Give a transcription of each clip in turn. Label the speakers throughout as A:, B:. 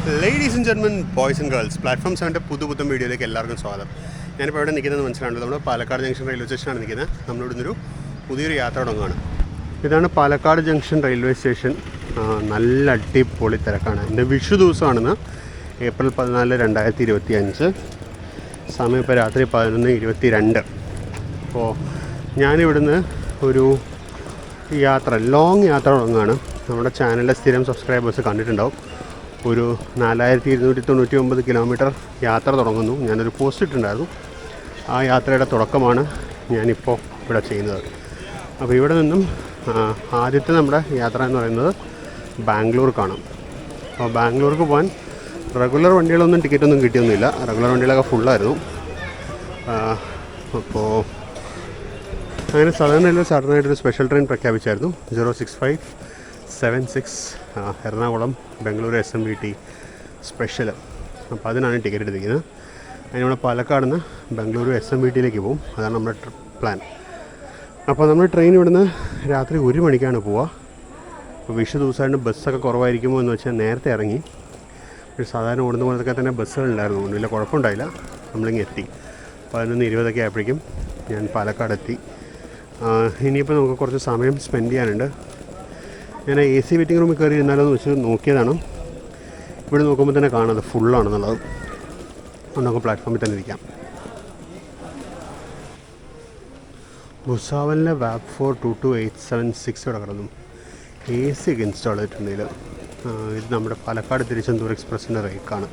A: Ladies and gentlemen, boys and girls, platform 7 പുതുപുത്തൻ വീഡിയോയിലേക്ക് എല്ലാവർക്കും സ്വാഗതം. ഞാനിപ്പോൾ ഇവിടെ നിൽക്കുന്നത് മനസ്സിലാണല്ലോ, നമ്മൾ പാലക്കാട് ജംഗ്ഷൻ റെയിൽവേ സ്റ്റേഷനാണ് നിൽക്കുന്നത്. നമ്മളിവിടുന്നൊരു പുതിയൊരു യാത്ര തുടങ്ങുകയാണ്. ഇതാണ് പാലക്കാട് ജംഗ്ഷൻ റെയിൽവേ സ്റ്റേഷൻ. നല്ല അടിപൊളി തിരക്കാണ്. എൻ്റെ വിഷു ദിവസമാണെന്ന്, ഏപ്രിൽ 14, 2025. സമയം ഇപ്പോൾ രാത്രി 11:22. അപ്പോൾ ഞാനിവിടുന്ന് ഒരു ലോങ് യാത്ര തുടങ്ങുകയാണ്. നമ്മുടെ ചാനലിലെ സ്ഥിരം സബ്സ്ക്രൈബേഴ്സ് കണ്ടിട്ടുണ്ടാവും. ഒരു 4299 കിലോമീറ്റർ യാത്ര തുടങ്ങുന്നു. ഞാനൊരു പോസ്റ്റ് ഇട്ടിട്ടുണ്ടായിരുന്നു. ആ യാത്രയുടെ തുടക്കമാണ് ഞാനിപ്പോൾ ഇവിടെ ചെയ്യുന്നത്. അപ്പോൾ ഇവിടെ നിന്നും ആദ്യത്തെ നമ്മുടെ യാത്ര എന്ന് പറയുന്നത് ബാംഗ്ലൂർക്കാണ്. അപ്പോൾ ബാംഗ്ലൂർക്ക് പോകാൻ റെഗുലർ വണ്ടികളൊന്നും ടിക്കറ്റൊന്നും കിട്ടിയൊന്നുമില്ല. റെഗുലർ വണ്ടികളൊക്കെ ഫുള്ളായിരുന്നു. അപ്പോൾ അങ്ങനെ സദേൺ റെയിൽവേ സഡനായിട്ടൊരു സ്പെഷ്യൽ ട്രെയിൻ പ്രഖ്യാപിച്ചായിരുന്നു. 06576 എറണാകുളം ബംഗളൂരു SMVT സ്പെഷ്യൽ. അപ്പോൾ അതിനാണ് ടിക്കറ്റ് എടുത്തിരിക്കുന്നത്. അതിന് നമ്മൾ പാലക്കാട് നിന്ന് ബംഗളൂരു SMVTയിലേക്ക് പോകും. അതാണ് നമ്മുടെ പ്ലാൻ. അപ്പോൾ നമ്മൾ ട്രെയിൻ ഇവിടുന്ന് രാത്രി 1 മണിക്കാണ് പോവുക. അപ്പോൾ വിഷു ദിവസമായിട്ട് ബസ്സൊക്കെ കുറവായിരിക്കുമോ എന്ന് വെച്ചാൽ നേരത്തെ ഇറങ്ങി. ഒരു സാധാരണ ഓടുന്ന പോലത്തൊക്കെ തന്നെ ബസ്സുകളുണ്ടായിരുന്നു. വലിയ കുഴപ്പമുണ്ടായില്ല. നമ്മളിങ്ങനെ എത്തി 11:20 ആയപ്പോഴേക്കും ഞാൻ പാലക്കാട് എത്തി. ഇനിയിപ്പോൾ നമുക്ക് കുറച്ച് സമയം സ്പെൻഡ് ചെയ്യാനുണ്ട്. ഞാൻ AC വെയിറ്റിംഗ് റൂമിൽ കയറി ഇരുന്നാലോന്ന് വെച്ച് നോക്കിയതാണ്. ഇവിടെ നോക്കുമ്പോൾ തന്നെ കാണാതെ ഫുള്ളാണെന്നുള്ളത്. അതുകൊണ്ട് നമുക്ക് പ്ലാറ്റ്ഫോമിൽ തന്നെ ഇരിക്കാം. ഭുസാവലിലെ വാപ്പ് 422876 ഇവിടെ കിടന്നു. AC ഒക്കെ ഇൻസ്റ്റാൾ ചെയ്തിട്ടുണ്ട് ഇതിൽ. ഇത് നമ്മുടെ പാലക്കാട് തിരുവനന്തപുരം എക്സ്പ്രസിൻ്റെ റേക്കാണ്.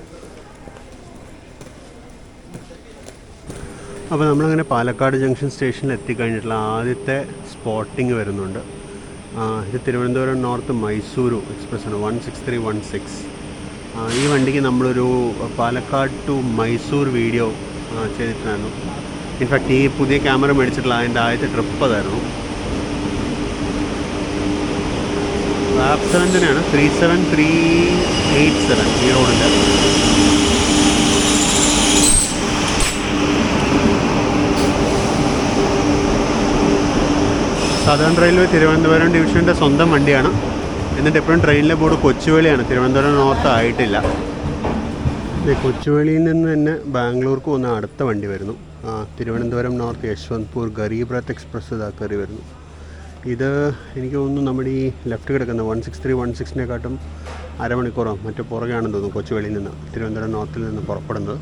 A: അപ്പോൾ നമ്മളങ്ങനെ പാലക്കാട് ജംഗ്ഷൻ സ്റ്റേഷനിൽ എത്തിക്കഴിഞ്ഞിട്ടുള്ള ആദ്യത്തെ സ്പോട്ടിങ് വരുന്നുണ്ട്. ഇത് തിരുവനന്തപുരം നോർത്ത് മൈസൂരു എക്സ്പ്രസ്സാണ്, 16316. ഈ വണ്ടിക്ക് നമ്മളൊരു പാലക്കാട് ടു മൈസൂർ വീഡിയോ ചെയ്തിട്ടുണ്ടായിരുന്നു. ഇൻഫാക്റ്റ് ഈ പുതിയ ക്യാമറ മേടിച്ചിട്ടുള്ള അതിൻ്റെ ആദ്യത്തെ ട്രിപ്പ് അതായിരുന്നു. വാപ്പ് 7 തന്നെയാണ്, 37387 ഈ റോഡിൻ്റെ. സദേൺ റെയിൽവേ തിരുവനന്തപുരം ഡിവിഷൻ്റെ സ്വന്തം വണ്ടിയാണ്. എന്നിട്ട് എപ്പോഴും ട്രെയിനിലെ ബോർഡ് കൊച്ചുവേളിയാണ്, തിരുവനന്തപുരം നോർത്ത് ആയിട്ടില്ല. കൊച്ചുവേളിയിൽ നിന്ന് തന്നെ ബാംഗ്ലൂർക്ക് പോകുന്ന അടുത്ത വണ്ടി വരുന്നു. തിരുവനന്തപുരം നോർത്ത് യശ്വന്ത്പൂർ ഗരീബ് രഥ് എക്സ്പ്രസ് ഇതാ കയറി വരുന്നു. ഇത് എനിക്ക് തോന്നുന്നു നമ്മുടെ ഈ ലെഫ്റ്റ് കിടക്കുന്ന 16316-നെക്കാട്ടും അരമണിക്കൂറോ മറ്റോ പുറകെയാണെന്ന് തോന്നുന്നു കൊച്ചുവേളിയിൽ നിന്ന്, തിരുവനന്തപുരം നോർത്തിൽ നിന്ന് പുറപ്പെടുന്നത്.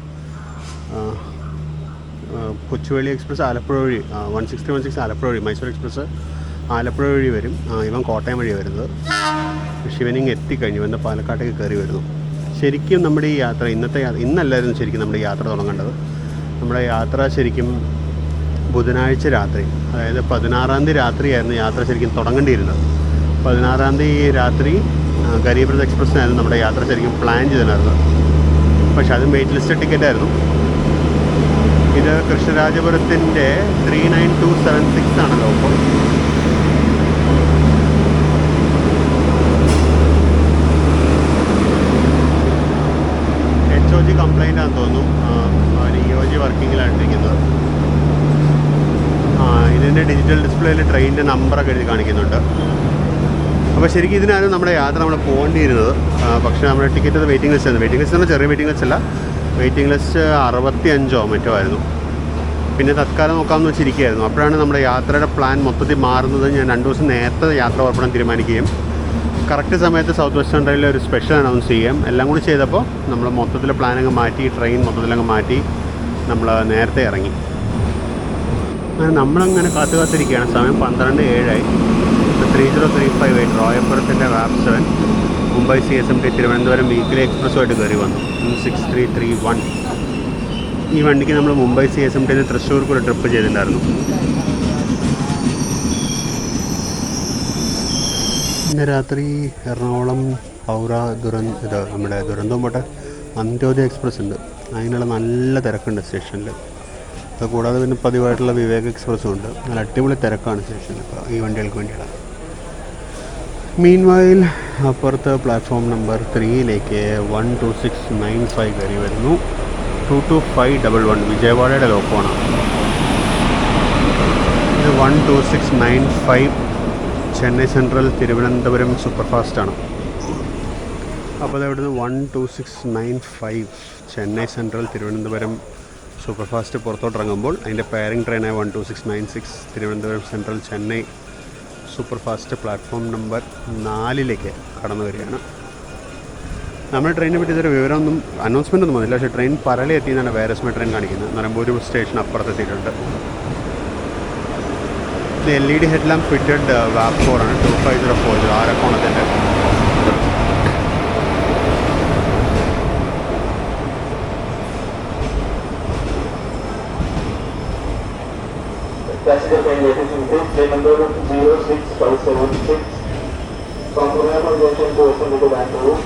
A: കൊച്ചുവേളി എക്സ്പ്രസ് ആലപ്പുഴ വഴി, 16316 ആലപ്പുഴ വഴി, മൈസൂർ എക്സ്പ്രസ് ആലപ്പുഴ വഴി വരും. ഇവൻ കോട്ടയം വഴിയാണ് വരുന്നത്. ശിവനിങ് എത്തിക്കഴിഞ്ഞു, ഇവൻ്റെ പാലക്കാട്ടേക്ക് കയറി വരുന്നു. ശരിക്കും നമ്മുടെ ഈ യാത്ര ഇന്നല്ലായിരുന്നു ശരിക്കും നമ്മുടെ യാത്ര തുടങ്ങേണ്ടത്. നമ്മുടെ യാത്ര ശരിക്കും ബുധനാഴ്ച രാത്രി, അതായത് 16-ാം തീയതി രാത്രിയായിരുന്നു യാത്ര ശരിക്കും തുടങ്ങേണ്ടിയിരുന്നത്. 16-ാം തീയതി രാത്രി ഗരീബ് രഥ് എക്സ്പ്രസ്സിനായിരുന്നു നമ്മുടെ യാത്ര ശരിക്കും പ്ലാൻ ചെയ്തിട്ടുണ്ടായിരുന്നത്. പക്ഷെ അതും വെയിറ്റ് ലിസ്റ്റ് ടിക്കറ്റായിരുന്നു. ഇത് കൃഷ്ണരാജപുരത്തിൻ്റെ 39276 ആണല്ലോ. അപ്പോൾ HOG കംപ്ലൈൻ്റ് ആണെന്ന് തോന്നുന്നു. അവർ EOG വർക്കിങ്ങിലായിട്ടിരിക്കുന്നത്. ഇതിൻ്റെ ഡിജിറ്റൽ ഡിസ്പ്ലേയിൽ ട്രെയിനിൻ്റെ നമ്പറൊക്കെ എഴുതി കാണിക്കുന്നുണ്ട്. അപ്പോൾ ശരിക്കും ഇതിനായിരുന്നു നമ്മുടെ യാത്ര നമ്മൾ പോകേണ്ടിയിരുന്നത്. പക്ഷേ നമ്മുടെ ടിക്കറ്റ് വെയിറ്റിംഗ് ലിസ്റ്റ് ആയിരുന്നു. വെയിറ്റിംഗ് ലിസ്റ്റ് എന്ന് പറഞ്ഞാൽ ചെറിയ വെയിറ്റിംഗ് ലിസ്റ്റ് അല്ല, വെയിറ്റിംഗ് ലിസ്റ്റ് 65 മറ്റോ ആയിരുന്നു. പിന്നെ തത്കാലം നോക്കാമെന്ന് വെച്ചിരിക്കുകയായിരുന്നു. അപ്പോഴാണ് നമ്മുടെ യാത്രയുടെ പ്ലാൻ മൊത്തത്തിൽ മാറുന്നത്. ഞാൻ 2 ദിവസം നേരത്തെ യാത്ര പുറപ്പെടാൻ തീരുമാനിക്കുകയും കറക്റ്റ് സമയത്ത് സൗത്ത് വെസ്റ്റേൺ റെയിലിൽ ഒരു സ്പെഷ്യൽ അനൗൺസ് ചെയ്യുകയും എല്ലാം കൂടി ചെയ്തപ്പോൾ നമ്മൾ മൊത്തത്തിൽ പ്ലാനങ്ങ് മാറ്റി, ട്രെയിൻ മൊത്തത്തിലങ്ങ് മാറ്റി നമ്മൾ നേരത്തെ ഇറങ്ങി. നമ്മളങ്ങനെ കാത്തിരിക്കുകയാണ്. സമയം 12:07. 30358 റോയപ്പുറത്തിൻ്റെ വാപ്പ് 7 മുംബൈ CSMT തിരുവനന്തപുരം വീക്കിലി എക്സ്പ്രസ്സുമായിട്ട് കയറി വന്നു. 6331. ഈ വണ്ടിക്ക് നമ്മൾ മുംബൈ CSMTയിൽ തൃശ്ശൂർക്ക് ഒരു ട്രിപ്പ് ചെയ്തിട്ടുണ്ടായിരുന്നു. ഇന്ന് രാത്രി എറണാകുളം ഹൗറ നമ്മുടെ ദുരന്തം പോട്ടെ അന്ത്യോദയ എക്സ്പ്രസ് ഉണ്ട്. അതിനുള്ള നല്ല തിരക്കുണ്ട് സ്റ്റേഷനിൽ. അതുകൂടാതെ പിന്നെ പതിവായിട്ടുള്ള വിവേക് എക്സ്പ്രസ്സും ഉണ്ട്. നല്ല അടിപൊളി തിരക്കാണ് സ്റ്റേഷനിൽ ഈ വണ്ടികൾക്ക് വേണ്ടിയുള്ള. മീൻവൈൽ അപ്പുറത്ത് പ്ലാറ്റ്ഫോം നമ്പർ 3യിലേക്ക് 12695 കയറി വരുന്നു. 22511 വിജയവാഡയുടെ ലോക്കമാണ്. ഇത് 12695 ചെന്നൈ സെൻട്രൽ തിരുവനന്തപുരം സൂപ്പർ ഫാസ്റ്റാണ്. അപ്പോൾ അത് ഇവിടുന്ന് 12695 Chennai central Thiruvananthapuram super fast പുറത്തോട്ടിറങ്ങുമ്പോൾ അതിൻ്റെ പെയറിംഗ് ട്രെയിനായ 12696 Thiruvananthapuram central Chennai super fast platform number 4 കടന്നു വരികയാണ്. നമ്മുടെ ട്രെയിനിനെ പറ്റി ഇതൊരു വിവരമൊന്നും അനൗൺസ്മെൻ്റ് ഒന്നും വന്നില്ല. പക്ഷേ ട്രെയിൻ പരളി എത്തിയെന്നാണ് വേരസ്മ ട്രെയിൻ കാണിക്കുന്നത്. നിലമ്പൂർ സ്റ്റേഷൻ അപ്പുറത്തെത്തിയിട്ടുണ്ട്. ഇത് LED ഹെഡ് ലാമ്പ് ഫിറ്റഡ് വാപ്കോറാണ് 2504 ആരക്കോണത്തിൻ്റെ.
B: Passenger train latest increase, train number 06576 from Purnama Junction to SME to Bangalore.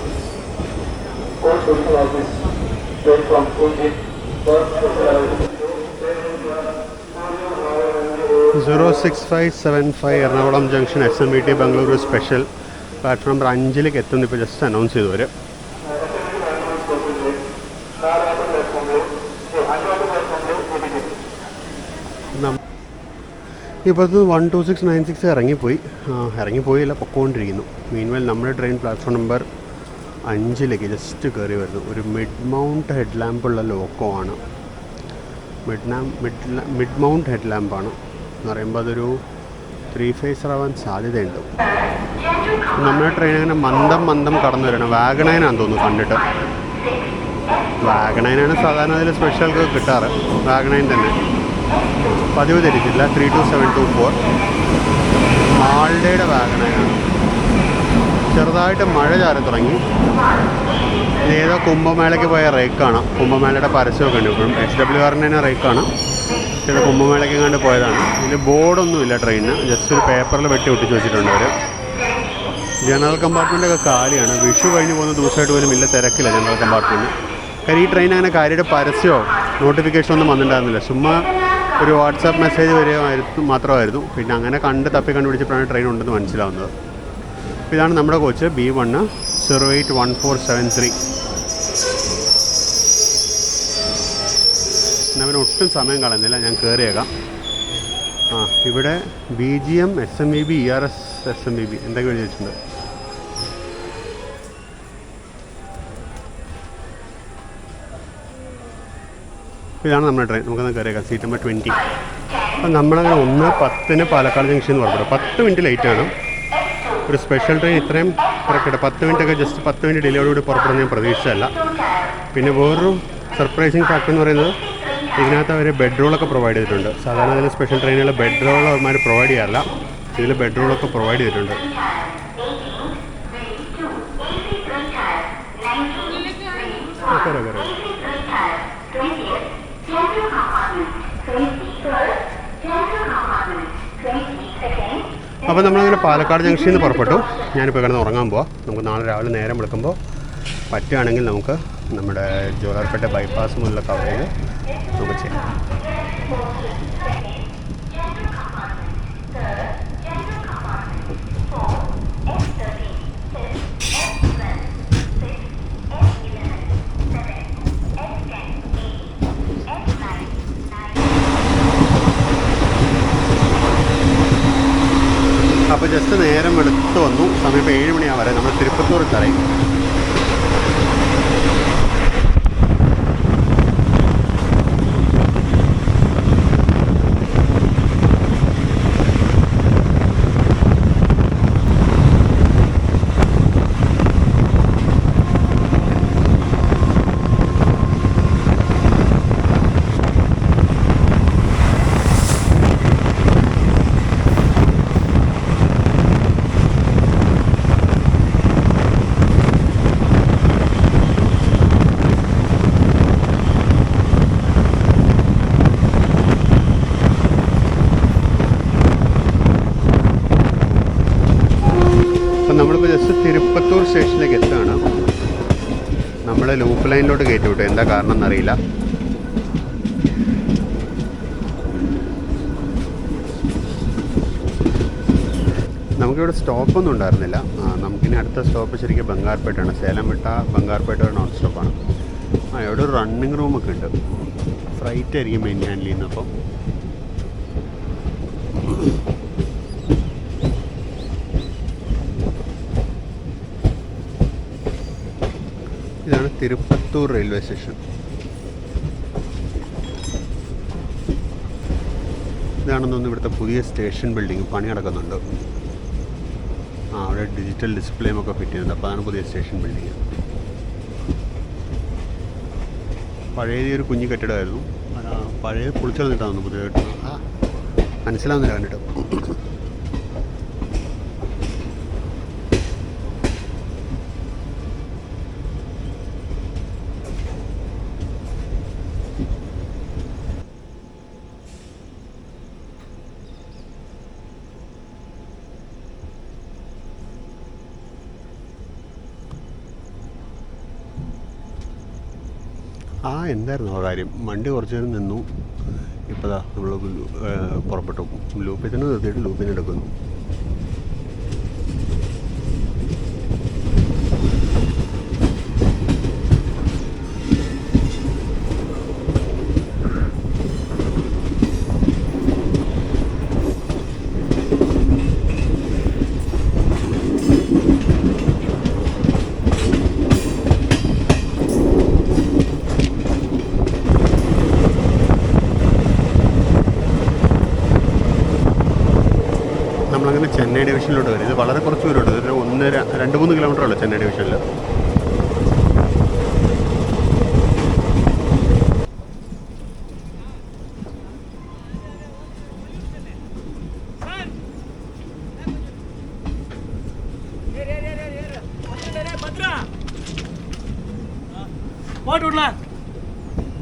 B: Coach position of this train from Pune.
A: 06575 Ernakulam junction SMET Bengaluru special platform number 5 എത്തുന്നു. ഇപ്പോൾ just announce ചെയ്തു വരും. ഇപ്പോഴത്തെ 12696 ഇറങ്ങിപ്പോയില്ല, പൊക്കോണ്ടിരിക്കുന്നു. Meanwhile നമ്മുടെ train platform number 5 just കയറി വരുന്നു. ഒരു mid mount head ലാമ്പുള്ള loco ആണ്. മിഡ് മൗണ്ട് ഹെഡ് ലാമ്പാണ് എന്ന് പറയുമ്പോൾ അതൊരു 3 ഫേസർ ആവാൻ സാധ്യതയുണ്ട്. നമ്മുടെ ട്രെയിൻ അങ്ങനെ മന്ദം കടന്നു വരണം. വാഗണൈനാണെന്ന് തോന്നുന്നു കണ്ടിട്ട്. വാഗണൈനാണ് സാധാരണ അതിൽ സ്പെഷ്യൽ കിട്ടാറ്. വാഗണൈൻ തന്നെ പതിവ് തിരിച്ചില്ല. 32724 മാൾഡയുടെ വാഗണൈനാണ്. ചെറുതായിട്ട് മഴ ചാറി തുടങ്ങി. ഇതേതോ കുംഭമേളയ്ക്ക് പോയ റേക്കാണ്. കുംഭമേളയുടെ പരസ്യമൊക്കെ ഉണ്ട്. ഇപ്പോഴും HWRൻ്റെ തന്നെ റേക്കാണ്. ഇത് കുംഭമേളയ്ക്ക് കണ്ട് പോയതാണ്. ഇതിൽ ബോർഡൊന്നുമില്ല ട്രെയിനിന്. ജസ്റ്റ് ഒരു പേപ്പറിൽ വെട്ടി ഒട്ടിച്ച് വെച്ചിട്ടുണ്ട് അവർ. ജനറൽ കമ്പാർട്ട്മെൻറ്റൊക്കെ കാലിയാണ്. വിഷു കഴിഞ്ഞ് പോകുന്ന ദിവസമായിട്ട് പോലും ഇല്ല, തിരക്കില്ല ജനറൽ കമ്പാർട്ട്മെൻറ്റ്. കാര്യം ഈ ട്രെയിൻ അങ്ങനെ കാര്യമായിട്ട് പരസ്യമോ നോട്ടിഫിക്കേഷനോ ഒന്നും വന്നിട്ടുണ്ടായിരുന്നില്ല. ചുമ്മാ ഒരു വാട്സാപ്പ് മെസ്സേജ് മാത്രമായിരുന്നു. പിന്നെ അങ്ങനെ തപ്പി കണ്ടുപിടിച്ചപ്പോഴാണ് ട്രെയിൻ ഉണ്ടെന്ന് മനസ്സിലാവുന്നത്. ഇതാണ് നമ്മുടെ കോച്ച് B1 081473. അവന് ഒട്ടും സമയം കളയുന്നില്ല, ഞാൻ കയറിയേക്കാം. ഇവിടെ BGM SMEB ERS SMEB എന്തൊക്കെ എഴുതി വെച്ചിട്ടുണ്ട്. ഇതാണ് നമ്മുടെ ട്രെയിൻ. നമുക്കൊന്ന് കയറിയേക്കാം. Seat number 20. അപ്പം നമ്മളങ്ങനെ 1:10 പാലക്കാട് ജംഗ്ഷനിൽ പുറപ്പെടും. 10 മിനിറ്റ് ലേറ്റാണ്. ഒരു സ്പെഷ്യൽ ട്രെയിൻ ഇത്രയും തിരക്കിട്ട് 10 മിനിറ്റൊക്കെ ജസ്റ്റ് 10 മിനിറ്റ് ഡിലേയോടുകൂടി പുറപ്പെടുന്ന ഞാൻ പ്രതീക്ഷിച്ചതല്ല. പിന്നെ വേറൊരു സർപ്രൈസിങ് ഫാക്ടർ എന്ന് പറയുന്നത് ഇതിനകത്ത് അവർ ബെഡ് റോളൊക്കെ പ്രൊവൈഡ് ചെയ്തിട്ടുണ്ട്. സാധാരണ ഇതിൽ സ്പെഷ്യൽ ട്രെയിനുകൾ ബെഡ് റോൾ അവന്മാർ പ്രൊവൈഡ് ചെയ്യാറില്ല. ഇതിൽ ബെഡ് റോളൊക്കെ പ്രൊവൈഡ് ചെയ്തിട്ടുണ്ട്. അപ്പോൾ നമ്മളങ്ങനെ പാലക്കാട് ജംഗ്ഷനിൽ നിന്ന് പുറപ്പെട്ടു. ഞാനിപ്പോൾ കിടന്ന് ഉറങ്ങാൻ പോവാം. നമുക്ക് നാളെ രാവിലെ നേരം വിളിക്കുമ്പോൾ പറ്റുകയാണെങ്കിൽ നമുക്ക് നമ്മുടെ ജോലാർപേട്ട ബൈപ്പാസ് മുതലുള്ള കവറേജ് നമുക്ക് ചെയ്യാം. അപ്പോൾ ജസ്റ്റ് നേരം വെളുത്ത് വന്നു. സമയം ഇപ്പോൾ 7 മണിയാവും വരെ. നമ്മൾ തിരുപ്പത്തൂർ തറയും. നമ്മളിപ്പോൾ ജസ്റ്റ് തിരുപ്പത്തൂർ സ്റ്റേഷനിലേക്ക് എത്തുകയാണ്. നമ്മൾ ലൂപ്പ് ലൈനിലോട്ട് കയറ്റി വിട്ടു. എന്താ കാരണം എന്നറിയില്ല. നമുക്കിവിടെ സ്റ്റോപ്പൊന്നും ഉണ്ടായിരുന്നില്ല. നമുക്കിനി അടുത്ത സ്റ്റോപ്പ് ശരിക്കും ബംഗാർപേട്ടയാണ്. സേലം വിട്ട ബംഗാർപേട്ട ഒരു നോൺ സ്റ്റോപ്പാണ്. ഇവിടെ ഒരു റണ്ണിങ് റൂമൊക്കെ ഉണ്ട്. ഫ്രൈറ്റ് ആയിരിക്കും മെയിൻ ഹാൻഡിൽ ചെയ്യുന്നപ്പം. Tirupattur railway station. ഇതാണെന്ന് തോന്നുന്നു ഇവിടുത്തെ പുതിയ സ്റ്റേഷൻ ബിൽഡിംഗ് പണി നടക്കുന്നുണ്ട്. അവിടെ ഡിജിറ്റൽ ഡിസ്പ്ലേയും ഒക്കെ ഫിറ്റ് ചെയ്യുന്നുണ്ട്. അപ്പോൾ അതാണ് പുതിയ സ്റ്റേഷൻ ബിൽഡിംഗ്. പഴയ ഒരു കുഞ്ഞു കെട്ടിടമായിരുന്നു. പഴയ പൊളിച്ചു കളഞ്ഞിട്ടാണ് പുതിയ കെട്ടിടം. മനസ്സിലാവുന്നില്ല കണ്ടിട്ട്. എന്തായിരുന്നു ആ കാര്യം? വണ്ടി കുറച്ച് നേരം നിന്നു. ഇപ്പോൾ നമ്മൾ പുറപ്പെട്ടു. ലൂപ്പിൽ തന്നെ നിർത്തിയിട്ട് ലൂപ്പിൽ നിന്ന് എടുക്കുന്നു. നമ്മളങ്ങനെ ചെന്നൈ ഡിവിഷനിലോട്ട് വരും. ഇത് വളരെ കുറച്ച് ദൂരമുണ്ട്. ഇതൊരു 2-3 കിലോമീറ്റർ ഉള്ളൂ ചെന്നൈ ഡിവിഷനിൽ.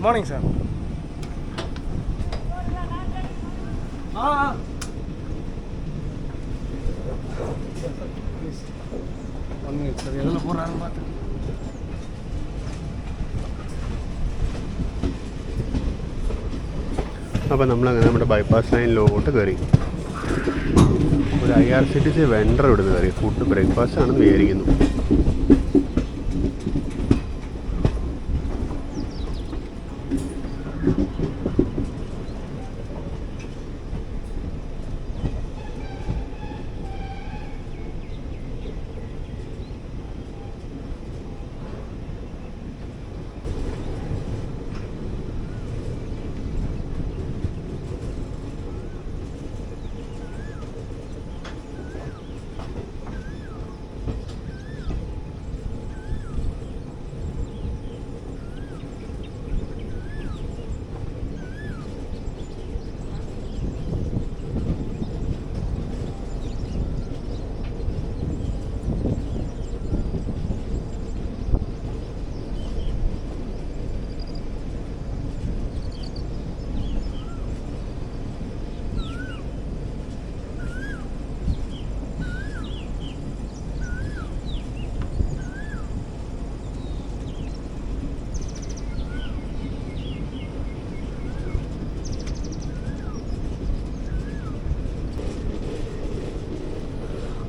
C: Morning, sir. Please. 1 minute, sir. Yellow for Anbat.
A: അപ്പോൾ നമ്മളങ്ങനെ നമ്മുടെ ബൈപ്പാസ് ലൈനിലോട്ട് കയറി. ഒരു IRCTC വെണ്ടർ ഇവിടുന്ന് കയറി. ഫുഡ് ബ്രേക്ക്ഫാസ്റ്റ് ആണെന്ന് വിചാരിക്കുന്നു.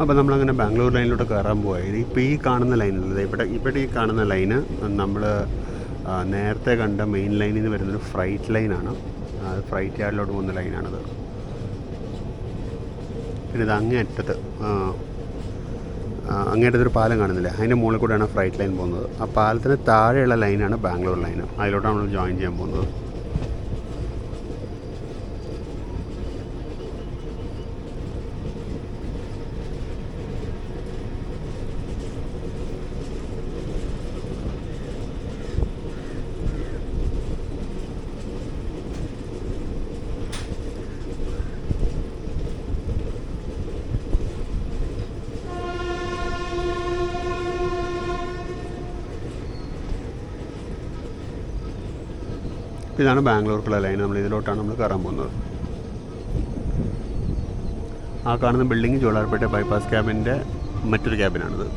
A: അപ്പോൾ നമ്മളങ്ങനെ ബാംഗ്ലൂർ ലൈനിലോട്ട് കയറാൻ പോയത്. ഇപ്പോൾ ഈ കാണുന്ന ലൈനിലുള്ളത് ഇവിടെ ഈ കാണുന്ന ലൈന് നമ്മൾ നേരത്തെ കണ്ട മെയിൻ ലൈനിൽ നിന്ന് വരുന്നൊരു ഫ്രൈറ്റ് ലൈനാണ്. ഫ്രൈറ്റ് യാർഡിലോട്ട് പോകുന്ന ലൈനാണത്. പിന്നെ ഇത് അങ്ങേറ്റത്തൊരു പാലം കാണുന്നില്ല, അതിൻ്റെ മുകളിൽ കൂടെയാണ് ഫ്രൈറ്റ് ലൈൻ പോകുന്നത്. ആ പാലത്തിന് താഴെയുള്ള ലൈനാണ് ബാംഗ്ലൂർ ലൈൻ. അതിലോട്ടാണ് നമ്മൾ ജോയിൻ ചെയ്യാൻ പോകുന്നത്. ഇതാണ് ബാംഗ്ലൂർക്കുള്ള ലൈൻ. നമ്മൾ ഇതിലോട്ടാണ് നമ്മൾ കയറാൻ പോകുന്നത്. ആ കാണുന്ന ബിൽഡിംഗ് ജോലാർപേട്ട ബൈപ്പാസ് ക്യാബിൻ്റെ മറ്റൊരു ക്യാബിനാണിത്.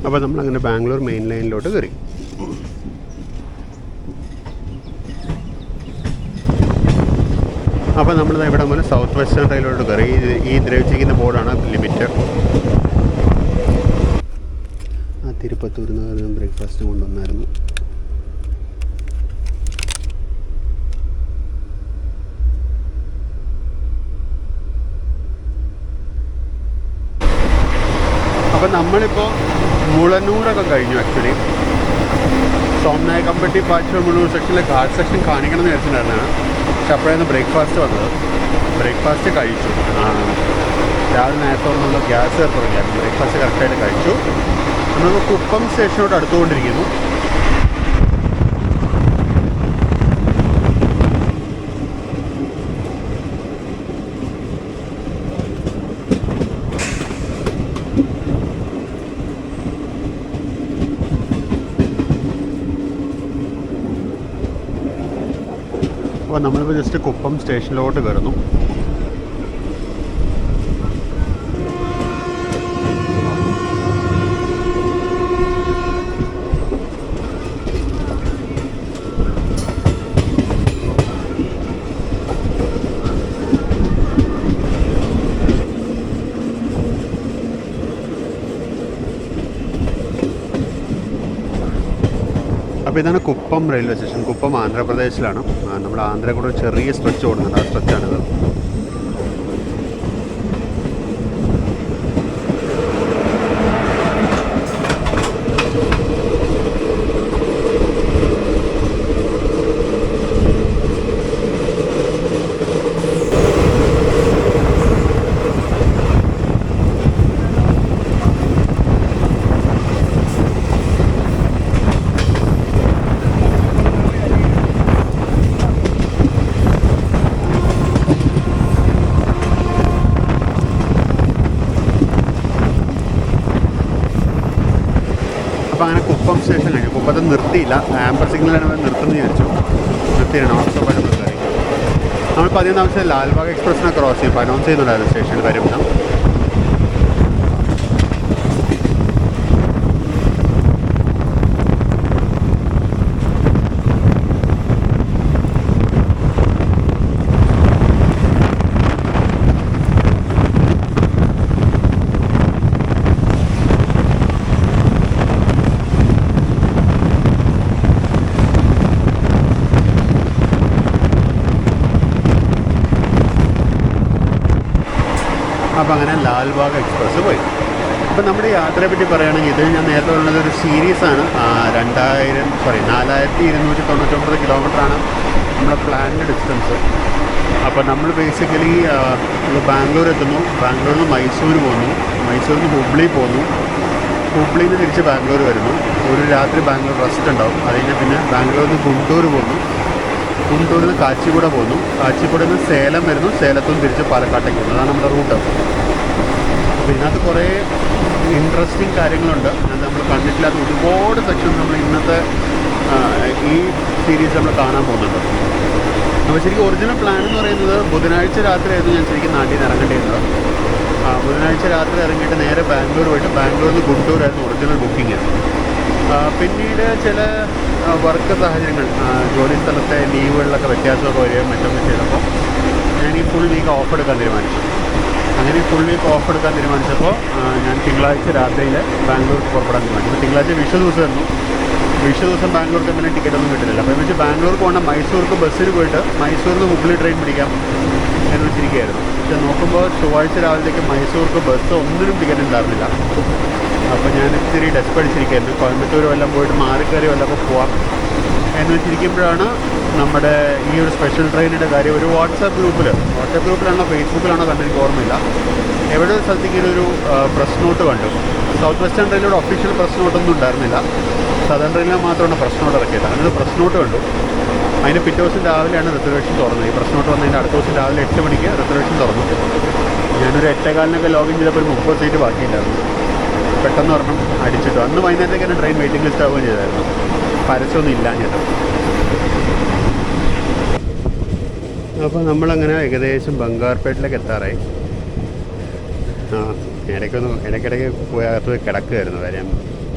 A: അപ്പോൾ നമ്മളങ്ങനെ ബാംഗ്ലൂർ മെയിൻ ലൈനിലോട്ട് കയറി. അപ്പോൾ നമ്മൾ ഇവിടെ മുതൽ സൗത്ത് വെസ്റ്റേൺ റെയിലോട്ട് കയറി. ഈ ദ്രവിച്ചിരിക്കുന്ന ബോർഡാണ് ലിമിറ്റ്. ആ തിരുപ്പത്തൂരിൽ നിന്ന് ബ്രേക്ക്ഫാസ്റ്റ് കൊണ്ടുവന്നായിരുന്നു. അപ്പോൾ നമ്മളിപ്പോൾ മുളനൂറൊക്കെ കഴിഞ്ഞു. ആക്ച്വലി സോമനായക്കമ്പട്ടി പാച്ചൂർ മുളനൂർ സെക്ഷനിലെ ഘാട്ട് സെക്ഷൻ കാണിക്കണമെന്ന് വിചാരിച്ചിട്ടുണ്ടായിരുന്നതാണ്. പക്ഷെ അപ്പോഴായിരുന്നു ബ്രേക്ക്ഫാസ്റ്റ് വന്നത്. ബ്രേക്ക്ഫാസ്റ്റ് കഴിച്ചു. രാവിലെ നേരത്തെ ഒന്നുള്ള ഗ്യാസ് തുടങ്ങിയായിരുന്നു. ബ്രേക്ക്ഫാസ്റ്റ് കറക്റ്റായിട്ട് കഴിച്ചു. നമ്മളിപ്പോൾ കുപ്പം സ്റ്റേഷനോട് അടുത്തുകൊണ്ടിരിക്കുന്നു. അപ്പോൾ നമ്മളിപ്പോൾ ജസ്റ്റ് കുപ്പം സ്റ്റേഷനിലോട്ട് കയറുന്നു. അപ്പോൾ ഇതാണ് കുപ്പം റെയിൽവേ സ്റ്റേഷൻ. കുപ്പം ആന്ധ്രാപ്രദേശിലാണ്. നമ്മുടെ ആന്ധ്രയിൽ കൂടെ ഒരു ചെറിയ സ്ട്രെച്ച് ഓടുന്നുണ്ട്. ആ സ്ട്രെച്ചാണിത്. അപ്പോൾ അങ്ങനെ കുപ്പം സ്റ്റേഷൻ കഴിഞ്ഞു. കുപ്പത്ത് നിർത്തിയില്ല. ആംബർ സിഗ്നലാണ് നിർത്തുന്നത് വിചാരിച്ചു. നിർത്തിയാണ് നോൺ സ്റ്റോപ്പായിട്ട് നമ്മൾ കയറി. നമ്മൾ 11 ലാൽബാഗ് എക്സ്പ്രസ്സിനെ ക്രോസ് ചെയ്യും. അനൗൺസ് ചെയ്യുന്നുണ്ടായിരുന്നു സ്റ്റേഷനിൽ വരുമ്പോൾ. അപ്പോൾ അങ്ങനെ ലാൽബാഗ് എക്സ്പ്രസ് പോയി. അപ്പോൾ നമ്മുടെ യാത്രയെ പറ്റി പറയുകയാണെങ്കിൽ ഇത് ഞാൻ നേരത്തെ ഉള്ളത് ഒരു സീരീസാണ്. 4299 കിലോമീറ്ററാണ് നമ്മുടെ പ്ലാൻഡ് ഡിസ്റ്റൻസ്. അപ്പോൾ നമ്മൾ ബേസിക്കലി ബാംഗ്ലൂർ എത്തുന്നു. ബാംഗ്ലൂരിൽ നിന്ന് മൈസൂർ പോകുന്നു. മൈസൂരിൽ നിന്ന് ഹുബ്ലി പോകുന്നു. ഹുബ്ലിയിൽ നിന്ന് തിരിച്ച് ബാംഗ്ലൂർ വരുന്നു. ഒരു രാത്രി ബാംഗ്ലൂർ റെസ്റ്റ് ഉണ്ടാവും. അത് കഴിഞ്ഞാൽ പിന്നെ ബാംഗ്ലൂരിൽ നിന്ന് ഗുണ്ടൂർ പോകുന്നു. ഗുണ്ടൂരിൽ നിന്ന് കാച്ചിഗുഡ പോകുന്നു. കാച്ചിഗുഡയിൽ നിന്ന് സേലം വരുന്നു. സേലത്തു നിന്ന് തിരിച്ച് പാലക്കാട്ടേക്ക് പോകുന്നു. അതാണ് നമ്മുടെ റൂട്ട്. അപ്പോൾ ഇതിനകത്ത് കുറേ ഇൻട്രസ്റ്റിംഗ് കാര്യങ്ങളുണ്ട്. അത് നമ്മൾ കണ്ടിട്ടില്ലാത്ത ഒരുപാട് സെക്ഷൻസ് നമ്മൾ ഇന്നത്തെ ഈ സീരീസ് നമ്മൾ കാണാൻ പോകുന്നുണ്ട്. അപ്പോൾ ശരിക്കും ഒറിജിനൽ പ്ലാൻ എന്ന് പറയുന്നത് ബുധനാഴ്ച രാത്രിയായിരുന്നു ഞാൻ ശരിക്കും നാട്ടിൽ നിന്ന് ഇറങ്ങേണ്ടിയിരുന്നത്. ബുധനാഴ്ച രാത്രി ഇറങ്ങിയിട്ട് നേരെ ബാംഗ്ലൂർ പോയിട്ട് ബാംഗ്ലൂരിൽ നിന്ന് ഗുണ്ടൂരായിരുന്നു ഒറിജിനൽ ബുക്കിംഗ്. പിന്നീട് ചില വർക്ക് സാഹചര്യങ്ങൾ, ജോലി സ്ഥലത്തെ ലീവുകളിലൊക്കെ വ്യത്യാസമൊക്കെ വരികയും മറ്റൊക്കെ ചെയ്തപ്പോൾ ഞാൻ ഈ ഫുൾ വീക്ക് ഓഫ് എടുക്കാൻ തീരുമാനിച്ചു. അങ്ങനെ ഫുൾ വീക്ക് ഓഫ് എടുക്കാൻ തീരുമാനിച്ചപ്പോൾ ഞാൻ തിങ്കളാഴ്ച രാത്രിയിൽ ബാംഗ്ലൂർക്ക് പുറപ്പെടാൻ തീരുമാനിച്ചു. തിങ്കളാഴ്ച വിഷു ദിവസമായിരുന്നു. വിഷു ദിവസം ബാംഗ്ലൂർക്ക് പിന്നെ ടിക്കറ്റൊന്നും കിട്ടില്ല. അപ്പോൾ എന്ന് വെച്ചാൽ ബാംഗ്ലൂർക്ക് പോകണം മൈസൂർക്ക് ബസ്സിൽ പോയിട്ട് മൈസൂരിൽ നിന്ന് ഹുബ്ലി ട്രെയിൻ പിടിക്കാം എന്ന് വെച്ചിരിക്കുകയായിരുന്നു. പക്ഷെ നോക്കുമ്പോൾ ചൊവ്വാഴ്ച രാവിലേക്ക് മൈസൂർക്ക് ബസ് ഒന്നിനും ടിക്കറ്റ് ഉണ്ടായിരുന്നില്ല. അപ്പോൾ ഞാൻ ഇത്തിരി ഡെസ്പടിച്ചിരിക്കുകയായിരുന്നു. കോയമ്പത്തൂർ വല്ലതും പോയിട്ട് മാറിക്കയറി വല്ലതൊക്കെ പോവാം എന്ന് വെച്ചിരിക്കുമ്പോഴാണ് നമ്മുടെ ഈ ഒരു സ്പെഷ്യൽ ട്രെയിനിൻ്റെ കാര്യം ഒരു വാട്സാപ്പ് ഗ്രൂപ്പിലാണോ ഫേസ്ബുക്കിലാണോ കണ്ടെനിക്ക് എനിക്ക് ഓർമ്മയില്ല. എവിടെ ഒരു സ്ഥലത്തേക്ക് ഇതൊരു പ്രസ് നോട്ട് കണ്ടു. സൗത്ത് വെസ്റ്റേൺ റെയിൽവേയുടെ ഒഫീഷ്യൽ പ്രസ് നോട്ടൊന്നും ഉണ്ടായിരുന്നില്ല. സദൺ റെയിലിൽ മാത്രമാണ് പ്രസ് നോട്ട് ഇറക്കിയത്. അങ്ങനെ പ്രസ് നോട്ട് കണ്ടു. അതിന് പിറ്റേ ദിവസം രാവിലെയാണ് റിസർവേഷൻ തുറന്നത്. ഈ പ്രസ് നോട്ട് വന്നതിൻ്റെ അടുത്ത ദിവസം രാവിലെ 8 മണിക്ക് റിസർവേഷൻ തുറന്നു. ഞാനൊരു 8:15 ലോഗിൻ ചെയ്തപ്പോൾ ഒരു 30 സീറ്റ് ബാക്കിയില്ലായിരുന്നു. പെട്ടെന്ന് ഒരെണ്ണം അടിച്ചിട്ടു. അന്ന് വൈകുന്നേരത്തേക്ക് തന്നെ ട്രെയിൻ വെയിറ്റിംഗ് ലിസ്റ്റ് ആവുകയും ചെയ്തായിരുന്നു. പരസ്യമൊന്നും ഇല്ലാഞ്ഞിട്ട്. അപ്പോൾ നമ്മളങ്ങനെ ഏകദേശം ബംഗാർപേട്ടിലേക്ക് എത്താറായി. ഇടയ്ക്കിടയ്ക്ക് പോയി അകത്ത് കിടക്കുകയായിരുന്നു. കാര്യം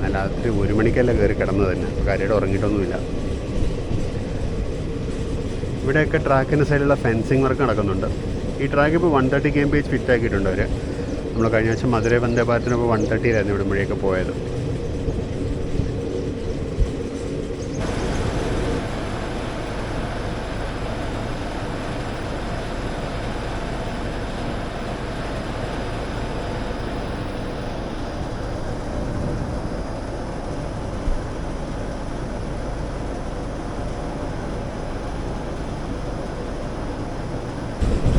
A: ഞാൻ രാത്രി 1 മണിക്കല്ല കയറി കിടന്നത് തന്നെ, കാര്യമായിട്ട് ഉറങ്ങിയിട്ടൊന്നുമില്ല. ഇവിടെയൊക്കെ ട്രാക്കിൻ്റെ സൈഡിലുള്ള ഫെൻസിങ് വർക്ക് നടക്കുന്നുണ്ട്. ഈ ട്രാക്ക് ഇപ്പോൾ 130 km/h ഫിറ്റ് ആക്കിയിട്ടുണ്ട് അവർ. നമ്മൾ കഴിഞ്ഞ ആഴ്ച മധുരൈ വന്ദേ ഭാരതിനപ്പോൾ 130 ഇവിടെ വഴിയൊക്കെ പോയത്.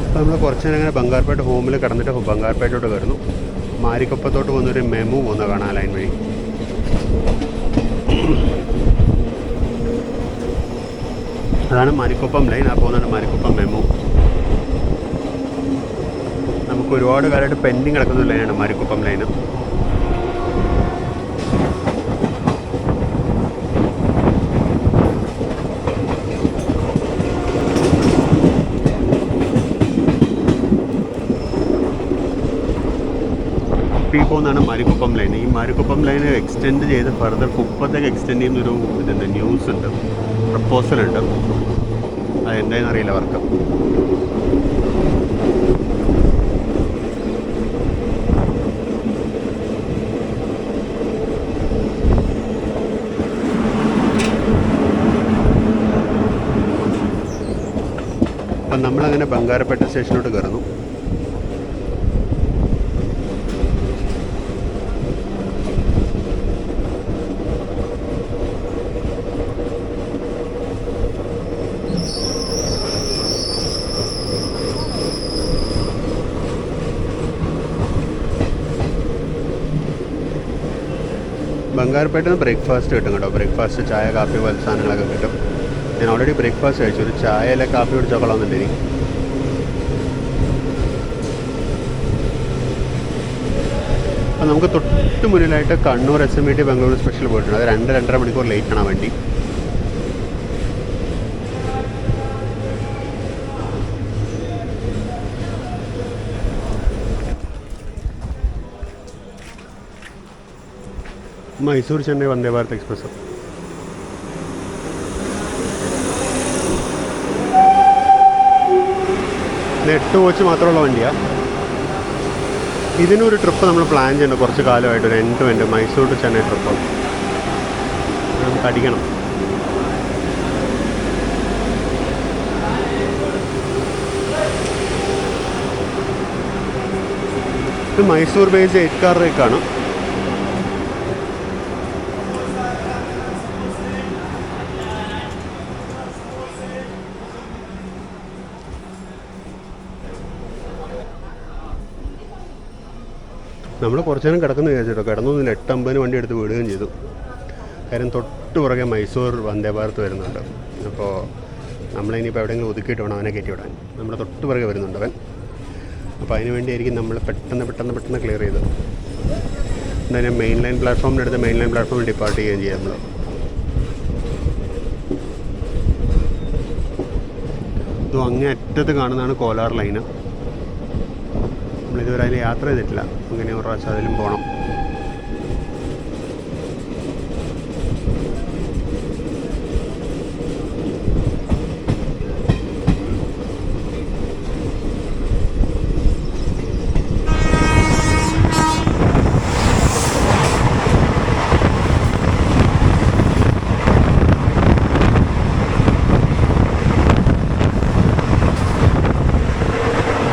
A: അപ്പോൾ നമ്മൾ കുറച്ച് നേരം അങ്ങനെ ബംഗാർപേട്ട് ഹോമിൽ കിടന്നിട്ട് ബംഗാർപേട്ടോട്ട് കയറുന്നു. മാരിക്കൊപ്പത്തോട്ട് പോകുന്നൊരു മെമു പോകുന്ന കാണാൻ ലൈൻ വഴി. അതാണ് മാരിക്കൊപ്പം ലൈൻ. ആ പോകുന്നതാണ് മാരിക്കൊപ്പം മെമു. നമുക്ക് ഒരുപാട് കാലമായിട്ട് പെൻഡിങ് കിടക്കുന്ന ലൈനാണ് മാരിക്കൊപ്പം ലൈന്. ഈ പോകുന്നതാണ് മാരിക്കൊപ്പം ലൈൻ. ഈ മാരിക്കൊപ്പം ലൈൻ എക്സ്റ്റെൻഡ് ചെയ്ത് ഫർദർ കുപ്പത്തേക്ക് എക്സ്റ്റെൻഡ് ചെയ്യുന്നൊരു ഇതുണ്ട്, ന്യൂസ് ഉണ്ട്, പ്രപ്പോസൽ ഉണ്ട്. അതെന്താണെന്ന് അറിയില്ല അവർക്ക്. അപ്പം നമ്മളങ്ങനെ ബംഗാരപ്പേട്ട സ്റ്റേഷനിലോട്ട് കയറുന്നു. ബംഗാരപ്പേട്ടിൽ നിന്ന് ബ്രേക്ക്ഫാസ്റ്റ് കിട്ടും കേട്ടോ. ബ്രേക്ക്ഫാസ്റ്റ് ചായ, കാപ്പി പോലത്തെ സാധനങ്ങളൊക്കെ കിട്ടും. ഞാൻ ഓൾറെഡി ബ്രേക്ക്ഫാസ്റ്റ് കഴിച്ചു. ഒരു ചായ അല്ലെ കാപ്പി കുടിച്ചാൽ കൊള്ളാമെന്നുണ്ട് ഇനി. അപ്പം നമുക്ക് തൊട്ട് മുന്നിലായിട്ട് കണ്ണൂർ SMET ബംഗളൂരു സ്പെഷ്യൽ പോയിട്ടുണ്ട്. അത് 2-2.5 മണിക്കൂർ ലേറ്റാണ് വണ്ടി. മൈസൂർ ചെന്നൈ വന്ദേ ഭാരത് എക്സ്പ്രസ്. ഇത് 8 കോച്ച് മാത്രമുള്ള വണ്ടിയാണ്. ഇതിനൊരു ട്രിപ്പ് നമ്മൾ പ്ലാൻ ചെയ്യുന്നുണ്ട് കുറച്ച് കാലമായിട്ട്, ഒരു end to end Mysore to Chennai trip നമുക്ക് അടിക്കണം. ഇത് മൈസൂർ ബേസ് 8 കാർ റേക്കാണ്. നമ്മൾ കുറച്ച് നേരം കിടക്കുന്നു വിചാരിച്ചിട്ടോ, കിടന്നൊന്നുമില്ല. 8:50 വണ്ടി എടുത്ത് വിടുകയും ചെയ്തു. കാര്യം തൊട്ട് പുറകെ മൈസൂർ വന്ദേ ഭാരത് വരുന്നുണ്ട്. അപ്പോൾ നമ്മളിനിയിപ്പോൾ എവിടെയെങ്കിലും ഒതുക്കിയിട്ട് വേണം അവനെ കയറ്റി വിടാൻ. നമ്മുടെ തൊട്ട് പുറകെ വരുന്നുണ്ട് അവൻ. അപ്പോൾ അതിന് വേണ്ടിയായിരിക്കും നമ്മൾ പെട്ടെന്ന് ക്ലിയർ ചെയ്ത് എന്തായാലും മെയിൻ ലൈൻ പ്ലാറ്റ്ഫോമിൻ്റെ മെയിൻ ലൈൻ പ്ലാറ്റ്ഫോമിൽ ഡിപ്പാർട്ട് ചെയ്യുകയും ചെയ്യാം നമ്മൾ. ഇതും അങ്ങേ അറ്റത്ത് കാണുന്നതാണ് കോലാർ ലൈന്. നമ്മളിതുവരെ അതിൽ യാത്ര ചെയ്തിട്ടില്ല. അങ്ങനെ ഒരു പ്രാവശ്യം അതിലും പോകണം.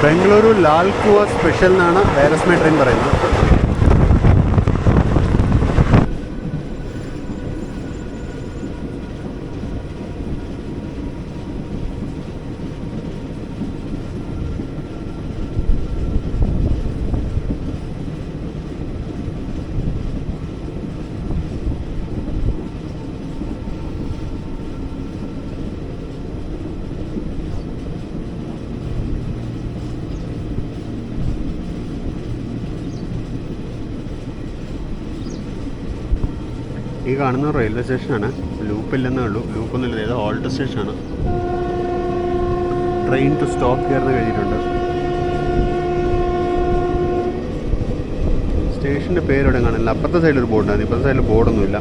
A: ബംഗളൂരു ലാൽ കുവ സ്പെഷ്യൽ എന്നാണ് വൈറസ്മേ ട്രെയിൻ പറയുന്നത്. ഈ കാണുന്ന റെയിൽവേ സ്റ്റേഷനാണ്. ലൂപ്പില്ലെന്നേ ഉള്ളൂ, ലൂപ്പൊന്നുമില്ല. ഏതോ ഹോൾട്ട് സ്റ്റേഷനാണ്. ട്രെയിൻ ടു സ്റ്റോപ്പ് ഹിയർ എന്ന് കഴിഞ്ഞിട്ടുണ്ട്. സ്റ്റേ സ്റ്റേഷൻ്റെ പേരെവിടെ കാണില്ല. അപ്പുറത്തെ സൈഡിലൊരു ബോർഡാണ്, ഇപ്പുറത്തെ സൈഡിൽ ബോർഡൊന്നുമില്ല.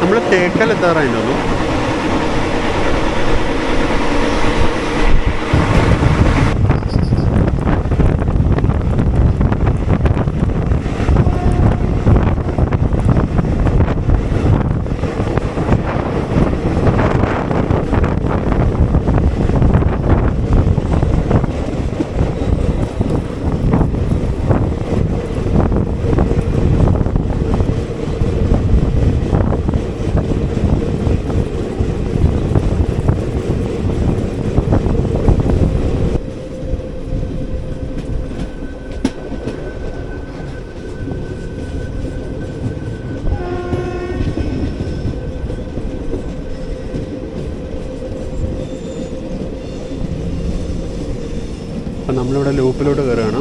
A: നമ്മൾ തേക്കൽ എത്താറായി തോന്നുന്നു. അപ്പം നമ്മളിവിടെ ലൂപ്പിലോട്ട് കയറുകയാണ്.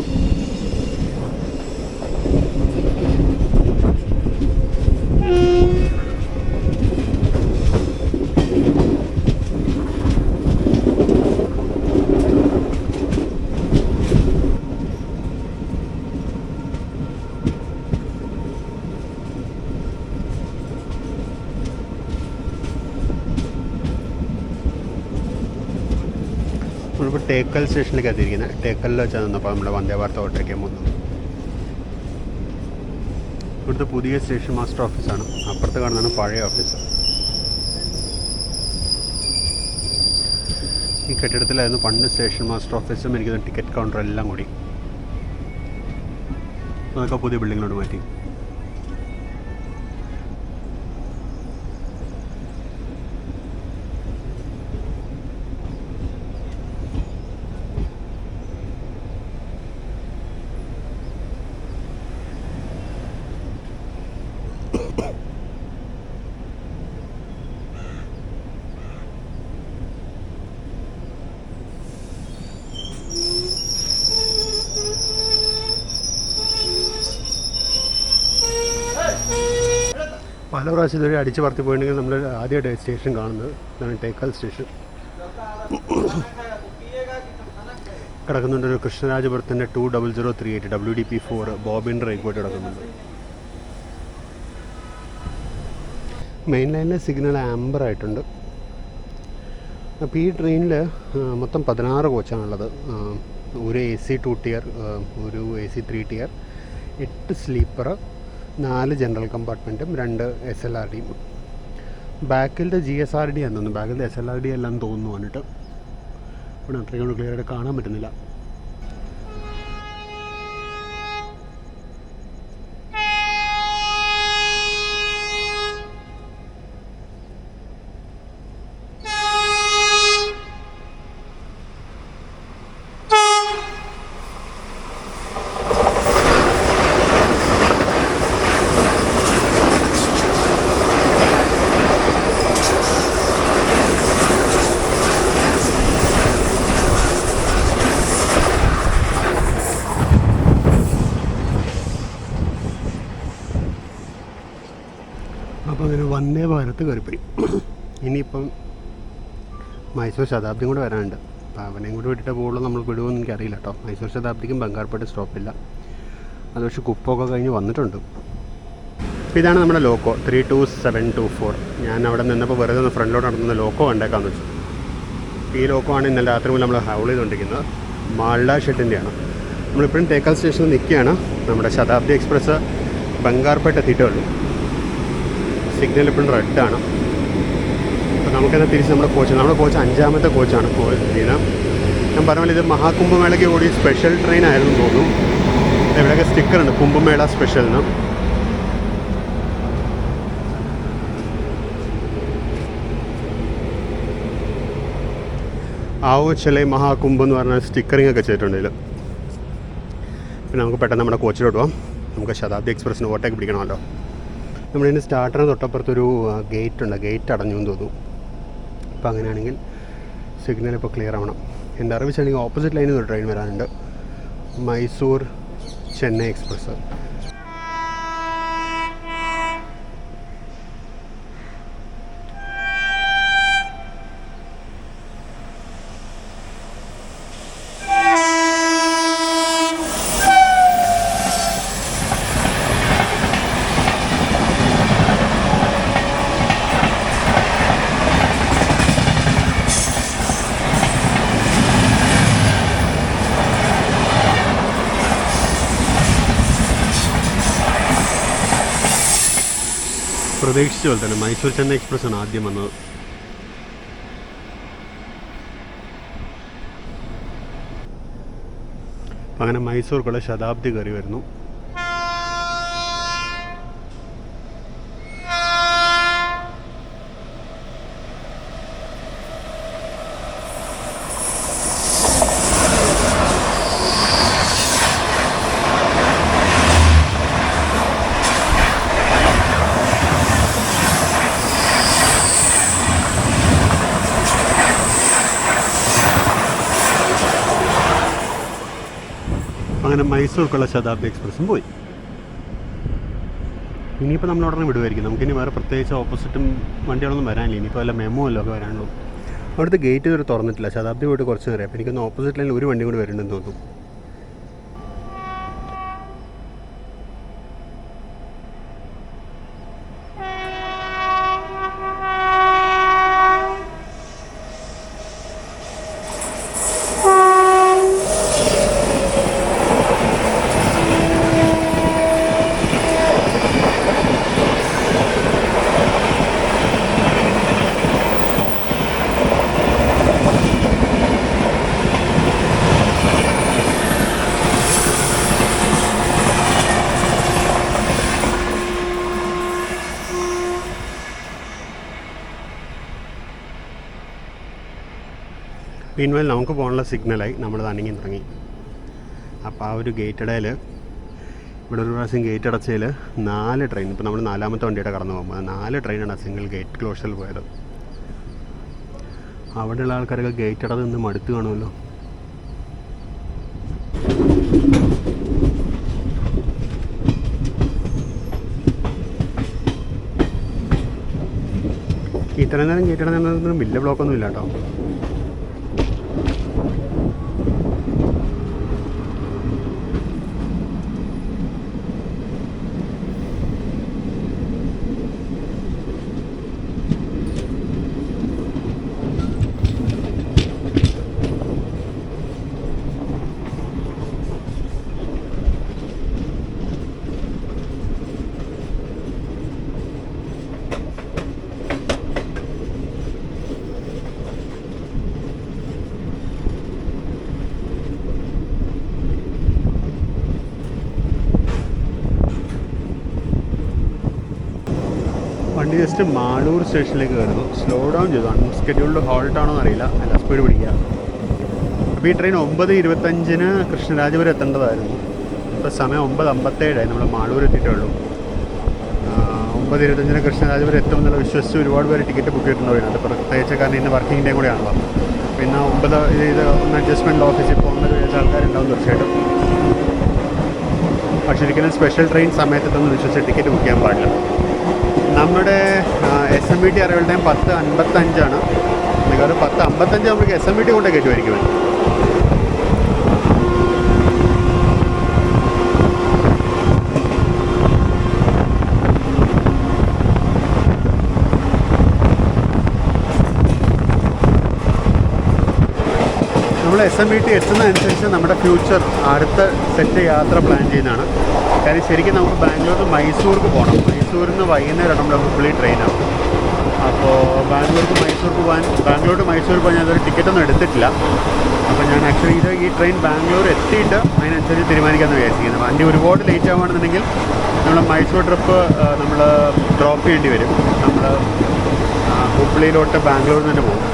A: നമ്മളിപ്പോൾ ടേക്കൽ സ്റ്റേഷനിലേക്ക് എത്തിയിരിക്കുന്നത്. ടേക്കലിൽ വെച്ചാൽ നിന്നപ്പോൾ നമ്മുടെ വന്ദേ ഭാരത് ഓട്ടോയ്ക്ക് പോകുന്നത്. ഇവിടുത്തെ പുതിയ സ്റ്റേഷൻ മാസ്റ്റർ ഓഫീസാണ്. അപ്പുറത്ത് കാണുന്നതാണ് പഴയ ഓഫീസ്. ഈ കെട്ടിടത്തിലായിരുന്നു പണ്ട് സ്റ്റേഷൻ മാസ്റ്റർ ഓഫീസും എനിക്ക് ടിക്കറ്റ് കൗണ്ടർ എല്ലാം കൂടി. അതൊക്കെ പുതിയ ബിൽഡിങ്ങിലോട്ട് മാറ്റി. പല പ്രാവശ്യം ഇതുവരെ അടിച്ച് പറത്തി പോയിട്ടുണ്ടെങ്കിൽ നമ്മൾ ആദ്യമായിട്ട് സ്റ്റേഷൻ കാണുന്നത് ഇതാണ് ടേക്കൽ സ്റ്റേഷൻ. കിടക്കുന്നുണ്ട് ഒരു കൃഷ്ണരാജപുരത്തിൻ്റെ 20038 WDP4 ബോബിൻ റേക്കോട്ട് കിടക്കുന്നുണ്ട്. മെയിൻ ലൈനിലെ സിഗ്നൽ ആംബർ ആയിട്ടുണ്ട്. അപ്പോൾ ഈ ട്രെയിനിൽ മൊത്തം 16 കോച്ചാണുള്ളത്. ഒരു AC 2 tier, ഒരു AC 3 tier, 8 സ്ലീപ്പർ, 4 ജനറൽ കമ്പാർട്ട്മെൻറ്റും 2 SLRDയും. ബാക്കിലത്തെ GSRD ആണെന്ന് തോന്നുന്നു. ബാക്കിലത്തെ SLRD എല്ലാം തോന്നുന്നു വന്നിട്ട്. ഇവിടെ അത്രയും ക്ലിയർ ആയിട്ട് കാണാൻ പറ്റുന്നില്ല. അപ്പോൾ അങ്ങനെ വന്ദേ ഭാരത് കയറിപ്പോയി. ഇനിയിപ്പം മൈസൂർ ശതാബ്ദിയും കൂടെ വരാനുണ്ട്. അപ്പോൾ അവനെയും കൂടി വിട്ടിട്ട് പോകുള്ളൂ. നമ്മൾ വിടുമെന്ന് എനിക്കറിയില്ല കേട്ടോ. മൈസൂർ ശതാബ്ദിക്കും ബംഗാർപേട്ട് സ്റ്റോപ്പില്ല. അത് പക്ഷേ കുപ്പൊക്കെ കഴിഞ്ഞ് വന്നിട്ടുണ്ട്. അപ്പോൾ ഇതാണ് നമ്മുടെ ലോക്കോ 32724. ഞാൻ അവിടെ നിന്നപ്പോൾ വെറുതെ ഒന്ന് ഫ്രണ്ടിലോട്ട് നടത്തുന്ന ലോക്കോ കണ്ടേക്കാന്ന് വെച്ചു. ഈ ലോക്കോ ആണ് ഇന്നലെ രാത്രി മുതൽ നമ്മൾ ഹൗൾ ചെയ്തുകൊണ്ടിരിക്കുന്നത്. മാൾഡ ഷെഡിൻ്റെയാണ്. നമ്മളിപ്പോഴും തേക്കൽ സ്റ്റേഷനിൽ നിൽക്കുകയാണ്. നമ്മുടെ ശതാബ്ദി എക്സ്പ്രസ് ബംഗാർപേട്ട് എത്തിയിട്ടേ ഉള്ളൂ. സിഗ്നൽ ഇപ്പോഴും റെഡാണ്. അപ്പോൾ നമുക്കെന്നാൽ തിരിച്ച് നമ്മുടെ കോച്ച് 5ാമത്തെ കോച്ചാണ് ചെയ്യുന്നത്. ഞാൻ പറഞ്ഞ പോലെ ഇത് മഹാകുംഭമേളയ്ക്ക് കൂടി സ്പെഷ്യൽ ട്രെയിൻ ആയിരുന്നു തോന്നുന്നു. ഇവിടെയൊക്കെ സ്റ്റിക്കറുണ്ട് കുംഭമേള സ്പെഷ്യലിന്. ആവോ ചെലൈ മഹാകുംഭം എന്ന് പറഞ്ഞ സ്റ്റിക്കറിങ് ഒക്കെ ചെയ്തിട്ടുണ്ട് ഇതിൽ. പിന്നെ നമുക്ക് പെട്ടെന്ന് നമ്മുടെ കോച്ചിലോട്ട് പോകാം. നമുക്ക് ശതാബ്ദി എക്സ്പ്രസ്സിന് ഓട്ടേക്ക് പിടിക്കണമല്ലോ. നമ്മളിതിൻ്റെ സ്റ്റാർട്ടറിന് തൊട്ടപ്പുറത്തൊരു ഗേറ്റ് ഉണ്ട്. ഗേറ്റ് അടഞ്ഞു എന്ന് തോന്നുന്നു. അപ്പോൾ അങ്ങനെയാണെങ്കിൽ സിഗ്നൽ ഇപ്പോൾ ക്ലിയർ ആവണം. എൻ്റെ അറിവ് വെച്ചാണെങ്കിൽ ഓപ്പോസിറ്റ് ലൈനിൽ നിന്ന് ഒരു ട്രെയിൻ വരാനുണ്ട്, മൈസൂർ ചെന്നൈ എക്സ്പ്രസ്. പ്രതീക്ഷിച്ച പോലെ തന്നെ മൈസൂർ ചെന്നൈ എക്സ്പ്രസ് ആണ് ആദ്യം വന്നത്. അങ്ങനെ മൈസൂർക്കുള്ള ശതാബ്ദി കയറി വരുന്നു. അങ്ങനെ മൈസൂർക്കുള്ള ശതാബ്ദി എക്സ്പ്രസ്സും പോയി. ഇനിയിപ്പോൾ നമ്മൾ ഉടനെ വിടുമായിരിക്കും. നമുക്കിനി വേറെ പ്രത്യേകിച്ച് ഓപ്പോസിറ്റും വണ്ടികളൊന്നും വരാനില്ല. ഇനിയിപ്പോൾ വല്ല മെമ്മോ അല്ലോ ഒക്കെ വരാനുള്ളൂ. അവിടുത്തെ ഗേറ്റ് ഇതുവരെ തുറന്നിട്ടില്ല. ശതാബ്ദി പോയിട്ട് കുറച്ച് നേരം. അപ്പോൾ എനിക്കൊന്ന് ഓപ്പോസിറ്റ് ലൈനിൽ ഒരു വണ്ടി കൂടി വരുന്നുണ്ടെന്ന് തോന്നുന്നു. മീൻവെൽ നമുക്ക് പോകാനുള്ള സിഗ്നലായി. നമ്മൾ അനങ്ങി തുടങ്ങി. അപ്പോൾ ആ ഒരു ഗേറ്റ് ഇടയിൽ ഇവിടെ ഒരു പ്രാവശ്യം ഗേറ്റ് അടച്ചതിൽ 4 ട്രെയിൻ, ഇപ്പോൾ നമ്മൾ 4ാമത്തെ വണ്ടിയുടെ കടന്നു പോകുമ്പോൾ 4 ട്രെയിനാണ് ആ സിംഗിൾ ഗേറ്റ് ക്ലോഷറിൽ പോയത്. അവിടെയുള്ള ആൾക്കാരൊക്കെ ഗേറ്റ് അടച്ച് നിന്ന് മടുത്ത് കാണുമല്ലോ. ഇത്രയും നേരം ഗേറ്റ് അടഞ്ഞൊന്നും വലിയ ബ്ലോക്കൊന്നും ഇല്ല കേട്ടോ. വണ്ടി ജസ്റ്റ് മാളൂർ സ്റ്റേഷനിലേക്ക് കയറുന്നു. സ്ലോ ഡൗൺ ചെയ്തു. അൺസ്കെഡ്യൂൾഡ് ഹോൾട്ടാണോ എന്നറിയില്ല. നല്ല സ്പീഡ് പിടിക്കുക. അപ്പോൾ ഈ ട്രെയിൻ 9:25 കൃഷ്ണരാജപുരം എത്തേണ്ടതായിരുന്നു. ഇപ്പോൾ സമയം 9:57 നമ്മൾ മാളൂർ എത്തിയിട്ടേ ഉള്ളൂ. 9:25 കൃഷ്ണരാജപുരം എത്തുമെന്നുള്ള വിശ്വസിച്ച് ഒരുപാട് പേര് ടിക്കറ്റ് ബുക്ക് ചെയ്തിട്ടുണ്ടാവും. അത് പ്രത്യേകിച്ച് കാരണം ഇന്ന് വർക്കിംഗ് ഡേ കൂടെയാണല്ലോ. പിന്നെ 9 ഇത് ഒന്ന് അഡ്ജസ്റ്റ്മെൻറ്റ് ഓഫീസിൽ പോകുന്നത് വിചാരിച്ച ആൾക്കാരുണ്ടാവും തീർച്ചയായിട്ടും. പക്ഷേ ഒരിക്കലും സ്പെഷ്യൽ ട്രെയിൻ സമയത്തൊന്നും വിശ്വസിച്ച് ടിക്കറ്റ് ബുക്ക് ചെയ്യാൻ പാടില്ല. നമ്മുടെ SMBT അറൈവൽ ടൈം 10:55 മിക്കവാറും 10:55 നമുക്ക് SMBT കൊണ്ടേ കയറ്റുമായിരിക്കും. നമ്മൾ SMBT എത്തുന്നതനുസരിച്ച് നമ്മുടെ ഫ്യൂച്ചർ അടുത്ത സെറ്റ് യാത്ര പ്ലാൻ ചെയ്യുന്നതാണ്. കാര്യം ശരിക്കും നമുക്ക് ബാംഗ്ലൂരിൽ നിന്ന് മൈസൂർക്ക് പോകണം. മൈസൂരിൽ നിന്ന് വൈകുന്നേരം നമ്മുടെ ഹുബ്ലി ട്രെയിനാണ്. അപ്പോൾ ബാംഗ്ലൂർ ടു മൈസൂർ പോകാൻ ഞാനൊരു ടിക്കറ്റൊന്നും എടുത്തിട്ടില്ല. അപ്പോൾ ഞാൻ ആക്ച്വലി ഈ ട്രെയിൻ ബാംഗ്ലൂർ എത്തിയിട്ട് അതിനനുസരിച്ച് തീരുമാനിക്കാമെന്ന് വിചാരിച്ചിരിക്കുന്നത്. വണ്ടി ഒരുപാട് ലേറ്റ് ആവുകയാണെന്നുണ്ടെങ്കിൽ നമ്മൾ മൈസൂർ ട്രിപ്പ് നമ്മൾ ഡ്രോപ്പ് ചെയ്യേണ്ടി വരും. നമ്മൾ ഹുബ്ലിയിലോട്ട് ബാംഗ്ലൂരിൽ നിന്ന് തന്നെ പോകും.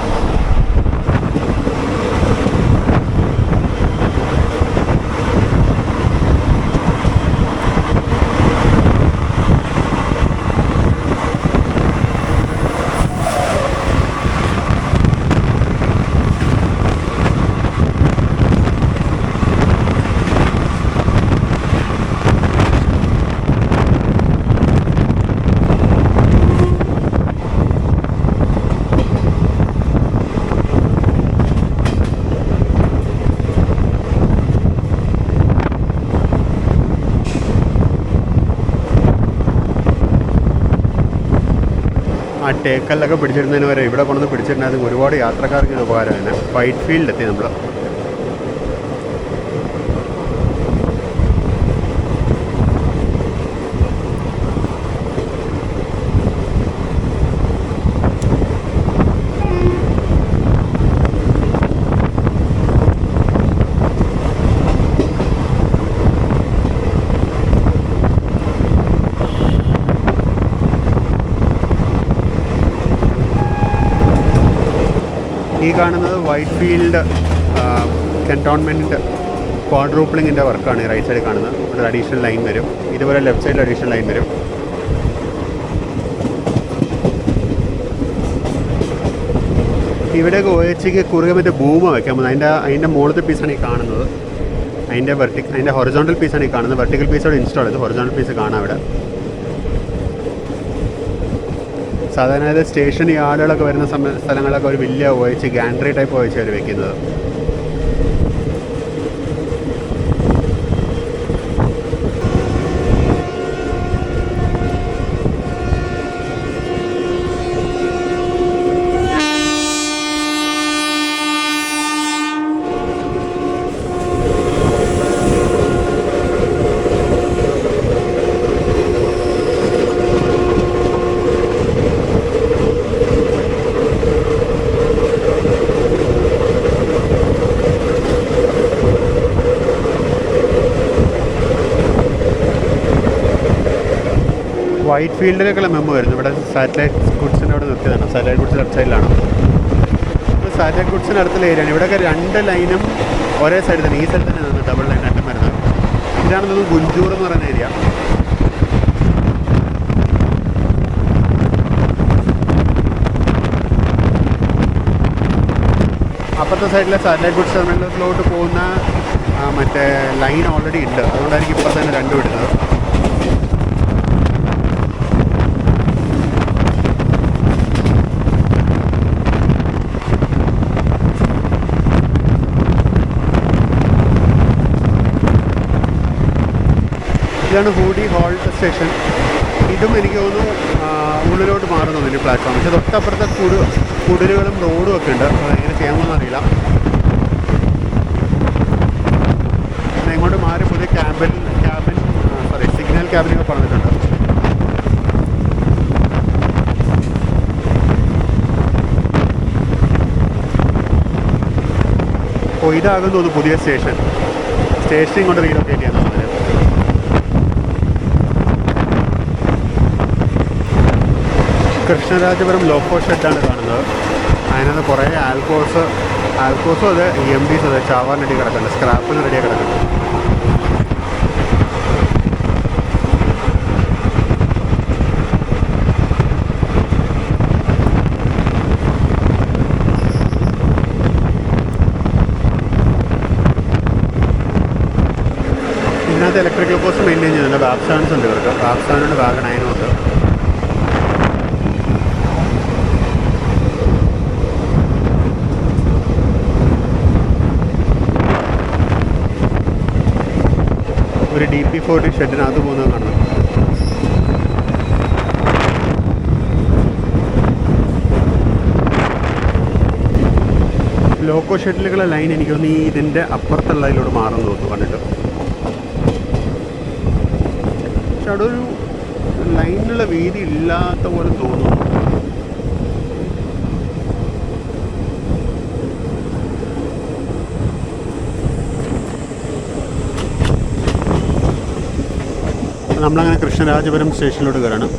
A: തേക്കല്ലൊക്കെ പിടിച്ചിരുന്നതിന് വരെ ഇവിടെ കൊണ്ടുവന്ന് പിടിച്ചിട്ടുണ്ടായിരുന്നെങ്കിൽ ഒരുപാട് യാത്രക്കാർക്ക് ഇത് ഉപകാരമാണ്. വൈറ്റ് ഫീൽഡിലെത്തി നമ്മൾ. ഈ കാണുന്നത് വൈറ്റ് ഫീൽഡ് കൻറ്റോൺമെൻറ്റ് ക്വാഡ്രൂപ്ലിങ്ങിൻ്റെ വർക്കാണ്. ഈ റൈറ്റ് സൈഡിൽ കാണുന്നത്. ഇവിടെ അഡീഷണൽ ലൈൻ വരും. ഇതുപോലെ ലെഫ്റ്റ് സൈഡിൽ അഡീഷണൽ ലൈൻ വരും. ഇവിടെയൊക്കെ OHക്ക് കുറുകെ മറ്റേ ബൂമ വയ്ക്കാൻ പോകുന്നത്. അതിൻ്റെ മുകളിലത്തെ പീസാണ് ഈ കാണുന്നത്. അതിൻ്റെ ഹൊറിസോണ്ടൽ പീസാണ് ഈ കാണുന്നത്. വെർട്ടിക്കൽ പീസ് അവിടെ ഇൻസ്റ്റാൾ ചെയ്ത് ഹൊറിസോണ്ടൽ പീസ് കാണാം ഇവിടെ. സാധാരണ ഇത് സ്റ്റേഷൻ യാർഡുകളൊക്കെ വരുന്ന സ്ഥലങ്ങളൊക്കെ ഒരു വലിയ OH ഗാൻഡ്രി ടൈപ്പ് OH അവർ വെക്കുന്നത്. വൈറ്റ് ഫീൽഡിലേക്കുള്ള മെമ്മോ വരുന്നു. ഇവിടെ സാറ്റലൈറ്റ് ഗുഡ്സിൻ്റെ അവിടെ നിർത്തിയതാണ്. സാറ്റലൈറ്റ് ഗുഡ്സ് ലെഫ്റ്റ് സൈഡിലാണ്. സാറ്റലൈറ്റ് ഗുഡ്സിന് അടുത്തുള്ള ഏരിയയാണ്. ഇവിടെയൊക്കെ 2 ലൈനും ഒരേ സൈഡിൽ തന്നെ, ഈ സൈഡിൽ തന്നെ നിന്ന് ഡബിൾ ലൈൻ രണ്ടും വരുന്നത്. ഇതാണ് ഗുഞ്ചൂർ എന്ന് പറയുന്ന ഏരിയ. അപ്പുറത്തെ സൈഡിലെ സാറ്റലൈറ്റ് ഗുഡ്സ് ടെർമിനലിലോട്ട് പോകുന്ന മറ്റേ ലൈൻ ഓൾറെഡി ഉണ്ട്. അതുകൊണ്ടായിരിക്കും ഇപ്പോൾ തന്നെ രണ്ടും ഇടുന്നത്. ഇതാണ് ഹൂഡി ഹോൾട്ട് സ്റ്റേഷൻ. ഇതും എനിക്ക് തോന്നുന്നു ഉള്ളിലോട്ട് മാറുന്നു പ്ലാറ്റ്ഫോം. പക്ഷേ തൊട്ടപ്പുറത്തെ കുടിലുകളും റോഡും ഒക്കെ ഉണ്ട്. എങ്ങനെ ചെയ്യാമെന്ന് അറിയില്ല. ഇങ്ങോട്ട് മാറി പുതിയ സിഗ്നൽ ക്യാബിനൊക്കെ പറഞ്ഞിട്ടുണ്ട്. അപ്പോൾ ഇതാകും തോന്നുന്നു പുതിയ സ്റ്റേഷൻ ഇങ്ങോട്ട് റീലൊക്കേറ്റ് ചെയ്യാൻ തോന്നുന്നത്. കൃഷ്ണരാജപുരം ലോക്കോ ഷെഡാണ് കാണുന്നത്. അതിനകത്ത് കുറേ ആൽക്കോസും അത് EMDs അത് ചാവാൻ റെഡി കിടക്കുന്നുണ്ട്. സ്ക്രാപ്പിന് റെഡിയായി കിടക്കുന്നുണ്ട്. ഇതിനകത്ത് ഇലക്ട്രിക്കൽ പോസ്റ്റ് മെയിൻറ്റെയിൻ ചെയ്യുന്നുണ്ട്. ബാപ്സാൻസ് ഉണ്ട് ഇവർക്ക്. ബാപ്സാനുണ്ട്, വാഗണയനും ഉണ്ട്. ഒരു DP40 ഷെഡിനകത്ത് പോകുന്നത് കാണുന്നു. ലോക്കോ ഷെഡിലുള്ള ലൈൻ എനിക്കൊന്ന് ഇതിൻ്റെ അപ്പുറത്തുള്ളതിലൂടെ മാറുന്നു തോന്നുന്നു കണ്ടിട്ട്. പക്ഷെ അവിടെ ഒരു ലൈനിലുള്ള വീതി ഇല്ലാത്ത പോലെ തോന്നുന്നു. നമ്മളങ്ങനെ കൃഷ്ണരാജപുരം സ്റ്റേഷനിലോട്ട് കയറണം.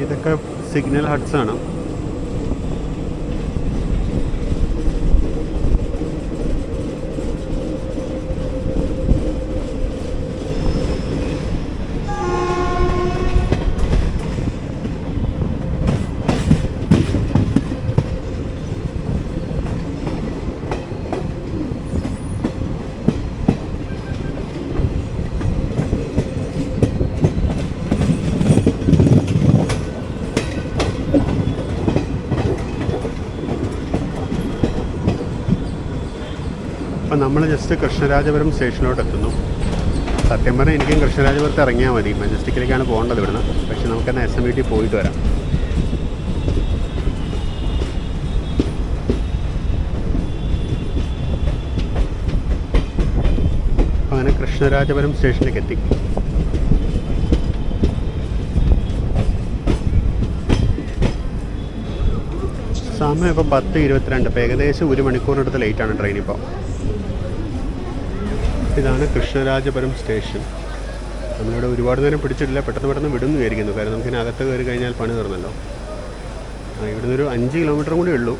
A: ഇതൊക്കെ സിഗ്നൽ ഹട്ട്സ് ആണ്. നമ്മൾ ജസ്റ്റ് കൃഷ്ണരാജപുരം സ്റ്റേഷനിലോട്ട് എത്തുന്നു. സത്യം പറഞ്ഞാൽ എനിക്കും കൃഷ്ണരാജപുരത്ത് ഇറങ്ങിയാൽ മതി, മജസ്റ്റിക്കിലേക്കാണ് പോകേണ്ടത് ഇവിടുന്ന്. പക്ഷെ നമുക്കെന്നാൽ SMVT പോയിട്ട് വരാം. അങ്ങനെ കൃഷ്ണരാജപുരം സ്റ്റേഷനിലേക്ക് എത്തി. സമയം ഇപ്പോൾ 10:22. ഇപ്പോൾ ഏകദേശം 1 മണിക്കൂറിനടുത്ത് ലേറ്റാണ് ട്രെയിൻ. ഇപ്പോൾ ഇതാണ് കൃഷ്ണരാജപുരം സ്റ്റേഷൻ. നമ്മളിവിടെ ഒരുപാട് നേരം പിടിച്ചിട്ടില്ല, പെട്ടെന്ന് വിടുന്നു വിചാരിക്കുന്നു. കാരണം നമുക്കിനകത്ത് കയറി കഴിഞ്ഞാൽ പണി തീർന്നല്ലോ. ഇവിടുന്ന് ഒരു 5 കിലോമീറ്റർ കൂടി ഉള്ളൂ.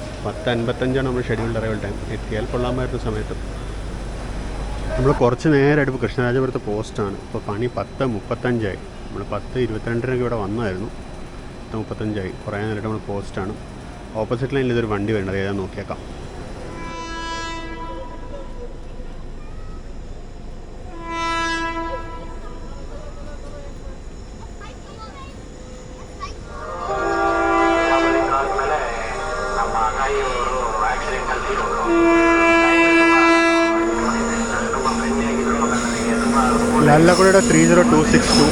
A: 10:55 നമ്മൾ ഷെഡ്യൂൾഡ് അറൈവൽ ടൈം. എത്തിയാൽ കൊള്ളാമായിരുന്ന സമയത്ത് നമ്മൾ കുറച്ച് നേരമായിട്ട് ഇപ്പോൾ കൃഷ്ണരാജപുരത്ത് പോസ്റ്റാണ്. ഇപ്പോൾ പണി 10:35 നമ്മൾ 10:22 ഇവിടെ വന്നായിരുന്നു. 10:35 കുറേ നേരമായിട്ട് നമ്മൾ പോസ്റ്റാണ്. ഓപ്പോസിറ്റ് ലൈനിൽ ഇതൊരു വണ്ടി വരുന്നത്, ഏതാ നോക്കിയേക്കാം. ലല്ലക്കുടയുടെ 30262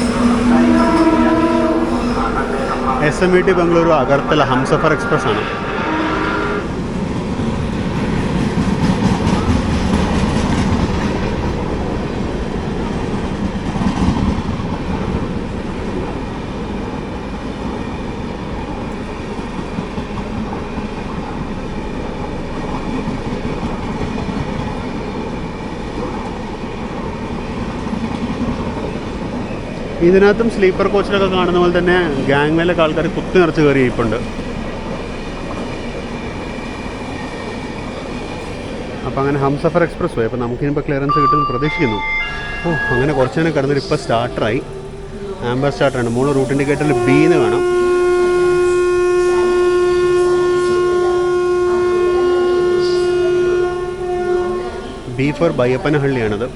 A: SMVT ബംഗളൂരു അഗർത്തല ഹംസഫർ എക്സ്പ്രസ് ആണ്. ഇതിനകത്തും സ്ലീപ്പർ കോച്ചിലൊക്കെ കാണുന്ന പോലെ തന്നെ ഗാങ്വേലൊക്കെ ആൾക്കാർ കുത്തി നിറച്ച് കയറി ഇരിപ്പുണ്ട്. അപ്പോൾ അങ്ങനെ ഹംസഫർ എക്സ്പ്രസ് പോയി. അപ്പോൾ നമുക്കിനിപ്പോൾ ക്ലിയറൻസ് കിട്ടുമെന്ന് പ്രതീക്ഷിക്കുന്നു. അങ്ങനെ കുറച്ച് നേരം കിടന്നിട്ട് ഇപ്പോൾ സ്റ്റാർട്ടറായി. ആംബർ സ്റ്റാർട്ടറാണ്. 3 റൂട്ട് ഇൻഡിക്കേറ്ററിൽ B എന്ന് കാണാം. B ഫോർ ബയ്യപ്പനഹള്ളിയാണത്.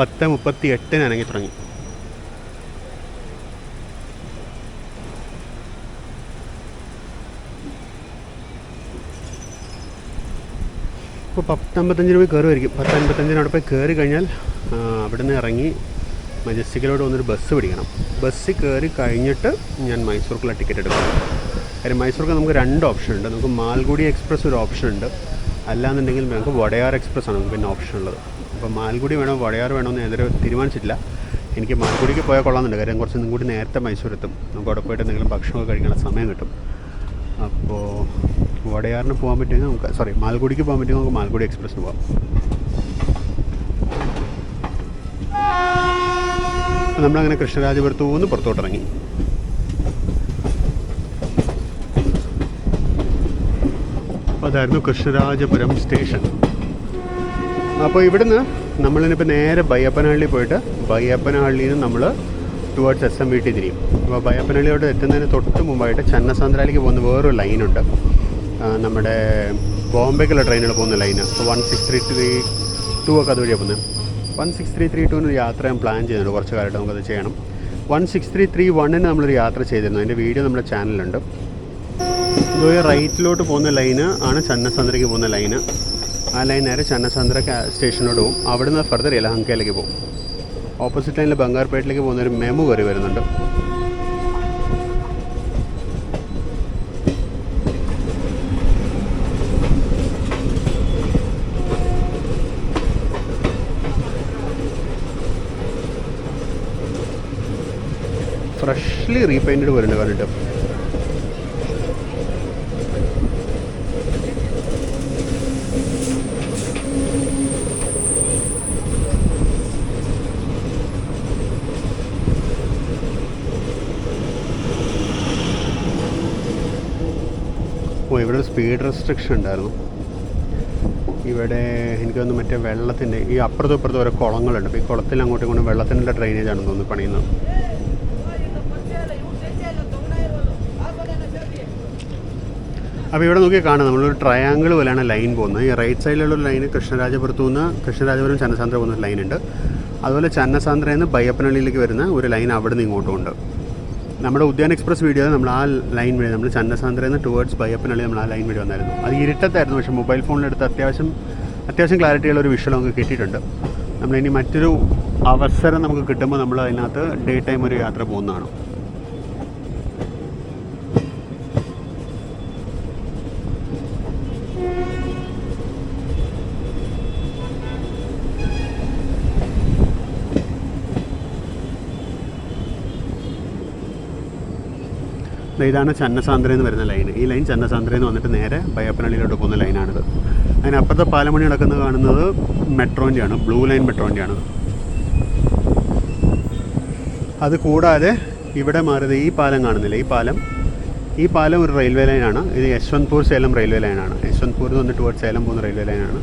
A: പത്ത് 38 അനങ്ങി തുടങ്ങി. ഇപ്പോൾ 10:55 രൂപ കയറുമായിരിക്കും. 10:55 അവിടെ പോയി കയറി കഴിഞ്ഞാൽ അവിടെ നിന്ന് ഇറങ്ങി മജസ്റ്റിക്കിലോട്ട് വന്നൊരു ബസ് പിടിക്കണം. ബസ്സിൽ കയറി കഴിഞ്ഞിട്ട് ഞാൻ മൈസൂർക്കുള്ള ടിക്കറ്റ് എടുക്കണം. കാര്യം മൈസൂർക്ക് നമുക്ക് 2 ഓപ്ഷൻ ഉണ്ട്. നമുക്ക് മാൽഗുഡി എക്സ്പ്രസ് ഒരു ഓപ്ഷൻ ഉണ്ട്, അല്ലാന്നുണ്ടെങ്കിൽ നമുക്ക് വടയാർ എക്സ്പ്രസ് ആണ് നമുക്ക് പിന്നെ ഓപ്ഷൻ ഉള്ളത്. അപ്പോൾ മാൽഗുഡി വേണോ വടയാർ വേണമെന്ന് ഞാൻ ഇതുവരെ തീരുമാനിച്ചിട്ടില്ല. എനിക്ക് മാൽഗുഡിക്ക് പോയാൽ കൊള്ളാമെന്നുണ്ട്. കാര്യം കുറച്ച് കൂടി നേരത്തെ മൈസൂരെത്തും. നമുക്ക് അവിടെ പോയിട്ട് എന്തെങ്കിലും ഭക്ഷണമൊക്കെ കഴിക്കാനുള്ള സമയം കിട്ടും. അപ്പോൾ വടയാറിന് പോകാൻ പറ്റുമെങ്കിൽ നമുക്ക് മാൽഗുഡിക്ക് പോകാൻ പറ്റുമെങ്കിൽ നമുക്ക് മാൽഗുഡി എക്സ്പ്രസ്സിന് പോകാം. നമ്മളങ്ങനെ കൃഷ്ണരാജപുരത്തു നിന്ന് പുറത്തോട്ടിറങ്ങി. അതായിരുന്നു കൃഷ്ണരാജപുരം സ്റ്റേഷൻ. അപ്പോൾ ഇവിടുന്ന് നമ്മളിനിപ്പോൾ നേരെ ബയ്യപ്പനഹള്ളി പോയിട്ട് ബയ്യപ്പനഹള്ളിയിൽ നിന്ന് നമ്മൾ ടുവേർഡ്സ് SMVT തിരിയും. അപ്പോൾ ബയ്യപ്പനഹള്ളിയോട് എത്തുന്നതിന് തൊട്ട് മുമ്പായിട്ട് ചന്നസാന്ദ്രയിലേക്ക് പോകുന്ന വേറൊരു ലൈനുണ്ട്. നമ്മുടെ ബോംബെക്കുള്ള ട്രെയിനുകൾ പോകുന്ന ലൈന്. അപ്പോൾ 16332 ഒക്കെ അതുവഴിയാണ് പോകുന്നത്. 16332 യാത്ര ഞാൻ പ്ലാൻ ചെയ്യുന്നുണ്ട്. കുറച്ച് കാലമായിട്ട് നമുക്കത് ചെയ്യണം. 16331 നമ്മളൊരു യാത്ര ചെയ്തിരുന്നു. അതിൻ്റെ വീഡിയോ നമ്മുടെ ചാനലിലുണ്ട്. ഇതുവഴി റൈറ്റിലോട്ട് പോകുന്ന ലൈന് ആണ് ചന്നസാന്ദ്രയ്ക്ക് പോകുന്ന ലൈന്. ആ ലൈൻ നേരെ ചന്നസാന്ദ്ര സ്റ്റേഷനിലോട്ട് പോകും. അവിടെ നിന്ന് ഫർദർ യലഹങ്കയിലേക്ക് പോകും. ഓപ്പോസിറ്റ് ലൈനിൽ ബംഗാർപേട്ടിലേക്ക് പോകുന്നൊരു മെമു കയറി വരുന്നുണ്ട്. ഫ്രഷ്ലി റീപെയിൻറ്റഡ് വരുന്നുണ്ട് കണ്ടിട്ട്. ഇവിടെ ഒരു സ്പീഡ് റെസ്ട്രിക്ഷൻ ഉണ്ടായിരുന്നു. ഇവിടെ എനിക്ക് തോന്നുന്നു മറ്റേ വെള്ളത്തിൻ്റെ ഈ അപ്പുറത്തും ഇപ്പുറത്തും ഓരോ കുളങ്ങളുണ്ട്. അപ്പോൾ ഈ കുളത്തിൽ അങ്ങോട്ടും ഇങ്ങോട്ടും വെള്ളത്തിൻ്റെ ഡ്രെയിനേജ് ആണെന്ന് തോന്നുന്നു പണിയുന്നത്. അപ്പോൾ ഇവിടെ നോക്കി കാണാം, നമ്മളൊരു ട്രയാങ്കിൾ പോലെയാണ് ലൈൻ പോകുന്നത്. ഈ റൈറ്റ് സൈഡിലുള്ള ലൈന് കൃഷ്ണരാജപുരത്തു നിന്ന് കൃഷ്ണരാജപുരം ചന്നസാന്ദ്ര പോകുന്ന ലൈനുണ്ട്. അതുപോലെ ചന്നസാന്ദ്രയിൽ നിന്ന് ബയ്യപ്പനഹള്ളിയിലേക്ക് വരുന്ന ഒരു ലൈൻ അവിടെ നിന്ന് ഇങ്ങോട്ടും ഉണ്ട്. നമ്മുടെ ഉദ്യാൻ എക്സ്പ്രസ് വീഡിയോയിൽ നമ്മൾ ആ ലൈൻ വഴി നമ്മൾ ചന്നസാന്ദ്രയിൽ നിന്ന് ടുവേർഡ്സ് ബയ്യപ്പനള്ളി നമ്മൾ ആ ലൈൻ വഴി വന്നായിരുന്നു. അത് ഇരുട്ടത്തായിരുന്നു, പക്ഷേ മൊബൈൽ ഫോണിലെടുത്ത് അത്യാവശ്യം ക്ലാരിറ്റിയുള്ള ഒരു വിഷ്വൽ നമുക്ക് കിട്ടിയിട്ടുണ്ട്. നമ്മളിനി മറ്റൊരു അവസരം നമുക്ക് കിട്ടുമ്പോൾ നമ്മൾ അതിനകത്ത് ഡേ ടൈം ഒരു യാത്ര പോകുന്നതാണ്. ഇതാണ് ചന്നസാന്ദ്രയിൽ നിന്ന് വരുന്ന ലൈൻ. ഈ ലൈൻ ചന്നസാന്ദ്രയിൽ നിന്ന് വന്നിട്ട് നേരെ ബയ്യപ്പനള്ളിയിലോട്ട് പോകുന്ന ലൈനാണിത്. അതിനപ്പുറത്തെ പാലമണി നടക്കുന്നത് കാണുന്നത് മെട്രോൻ്റെയാണ്, ബ്ലൂ ലൈൻ മെട്രോൻ്റെയാണ്. അത് കൂടാതെ ഇവിടെ മാറിയത് ഈ പാലം കാണുന്നില്ല, ഈ പാലം ഒരു റെയിൽവേ ലൈനാണ്. ഇത് യശ്വന്ത്പൂർ സേലം റെയിൽവേ ലൈനാണ്. യശ്വന്ത്പൂരിൽ നിന്ന് ടുവേർഡ്സ് സേലം പോകുന്ന റെയിൽവേ ലൈനാണ്.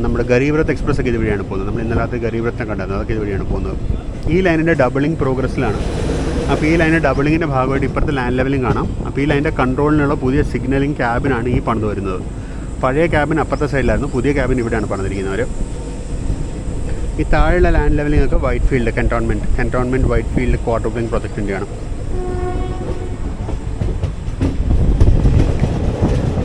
A: നമ്മുടെ ഗരീബ് രഥ് എക്സ്പ്രസ് ഒക്കെ ഇതുവഴിയാണ് പോകുന്നത്. നമ്മൾ ഇന്നലെ രാത്രി ഗരീബ് രഥം കണ്ടായിരുന്നു, അതൊക്കെ ഇതുവഴിയാണ് പോകുന്നത്. ഈ ലൈനിൻ്റെ ഡബിളിംഗ് പ്രോഗ്രസ്സിലാണ്. അപ്പോൾ ഈ ലൈനിൻ്റെ ഡബിളിങ്ങിൻ്റെ ഭാഗമായിട്ട് ഇപ്പുറത്തെ ലാൻഡ് ലെവലിംഗ് കാണാം. അപ്പോൾ ഈ ലൈനിൻ്റെ കൺട്രോളിനുള്ള പുതിയ സിഗ്നലിംഗ് ക്യാബിനാണ് ഈ പണിത് വരുന്നത്. പഴയ ക്യാബിൻ അപ്പുറത്തെ സൈഡിലായിരുന്നു, പുതിയ ക്യാബിൻ ഇവിടെയാണ് പണിതിരിക്കുന്നവർ. ഈ താഴെയുള്ള ലാൻഡ് ലെവലിംഗ് ഒക്കെ Whitefield cantonment Whitefield quadrupling പ്രൊജക്റ്റിൻ്റെയാണ്.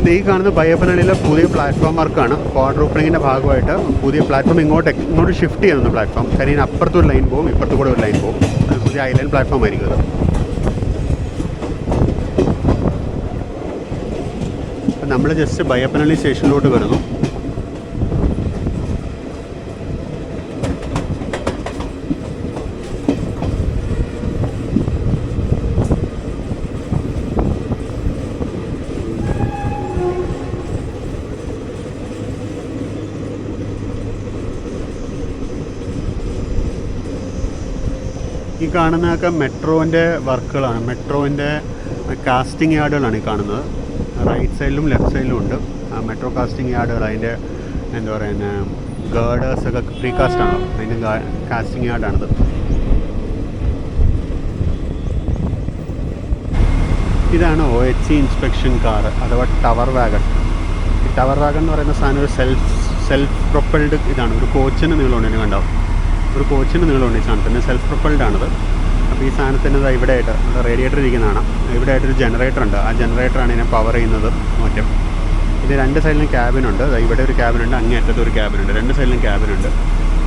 A: ഇത് ഈ കാണുന്ന ബയ്യപ്പനള്ളിയിലെ പുതിയ പ്ലാറ്റ്ഫോം വർക്കാണ്. ക്വാഡ്രൂപ്ലിങ്ങിൻ്റെ ഭാഗമായിട്ട് പുതിയ പ്ലാറ്റ്ഫോം ഇങ്ങോട്ട് ഷിഫ്റ്റ് ചെയ്യുന്ന പ്ലാറ്റ്ഫോം. കാര്യം ഇതിന് അപ്പുറത്തൊരു ലൈൻ പോകും, ഇപ്പുറത്ത് കൂടെ ഒരു ലൈൻ പോകും. പുതിയ ഐലൻഡ് പ്ലാറ്റ്ഫോം ആയിരിക്കും അത്. നമ്മൾ ജസ്റ്റ് ബയ്യപ്പനള്ളി സ്റ്റേഷനിലോട്ട് വരുന്നു. ഈ കാണുന്നതൊക്കെ മെട്രോൻ്റെ വർക്കുകളാണ്, മെട്രോൻ്റെ കാസ്റ്റിംഗ് യാർഡുകളാണ് ഈ കാണുന്നത്. റൈറ്റ് സൈഡിലും ലെഫ്റ്റ് സൈഡിലും ഉണ്ട് മെട്രോ കാസ്റ്റിംഗ് യാർഡുകൾ. അതിൻ്റെ എന്താ പറയുന്നത്, ഗേർഡേഴ്സൊക്കെ പ്രീ കാസ്റ്റാണല്ലോ, അതിൻ്റെ കാസ്റ്റിംഗ് യാർഡാണിത്. ഇതാണ് OHC ഇൻസ്പെക്ഷൻ കാർ അഥവാ ടവർ വാഗൺ. ഈ ടവർ വാഗൺ എന്ന് പറയുന്ന സാധനം ഒരു സെൽഫ് പ്രൊപ്പൽഡ് ഇതാണ്. ഒരു കോച്ചിന് നീളമുണ്ട്, ഇതിന് കണ്ടോ, ഒരു കോച്ചിന് നീളമുണ്ട് ഈ സാധനത്തിന്. സെൽഫ് പ്രൊപ്പൽഡ് ആണിത്. അപ്പോൾ ഈ സാധനത്തിന് ഇവിടെ ആയിട്ട് റേഡിയേറ്റർ ഇരിക്കുന്നതാണ്. ഇവിടെ ആയിട്ടൊരു ജനറേറ്റർ ഉണ്ട്. ആ ജനറേറ്ററാണ് ഇതിനെ പവർ ചെയ്യുന്നത് മറ്റും. ഇത് രണ്ട് സൈഡിലും ക്യാബിനുണ്ട്. ഇവിടെ ഒരു ക്യാബിനുണ്ട്, അങ്ങേയറ്റത്ത് ഒരു ക്യാബിനുണ്ട്. രണ്ട് സൈഡിലും ക്യാബിനുണ്ട്.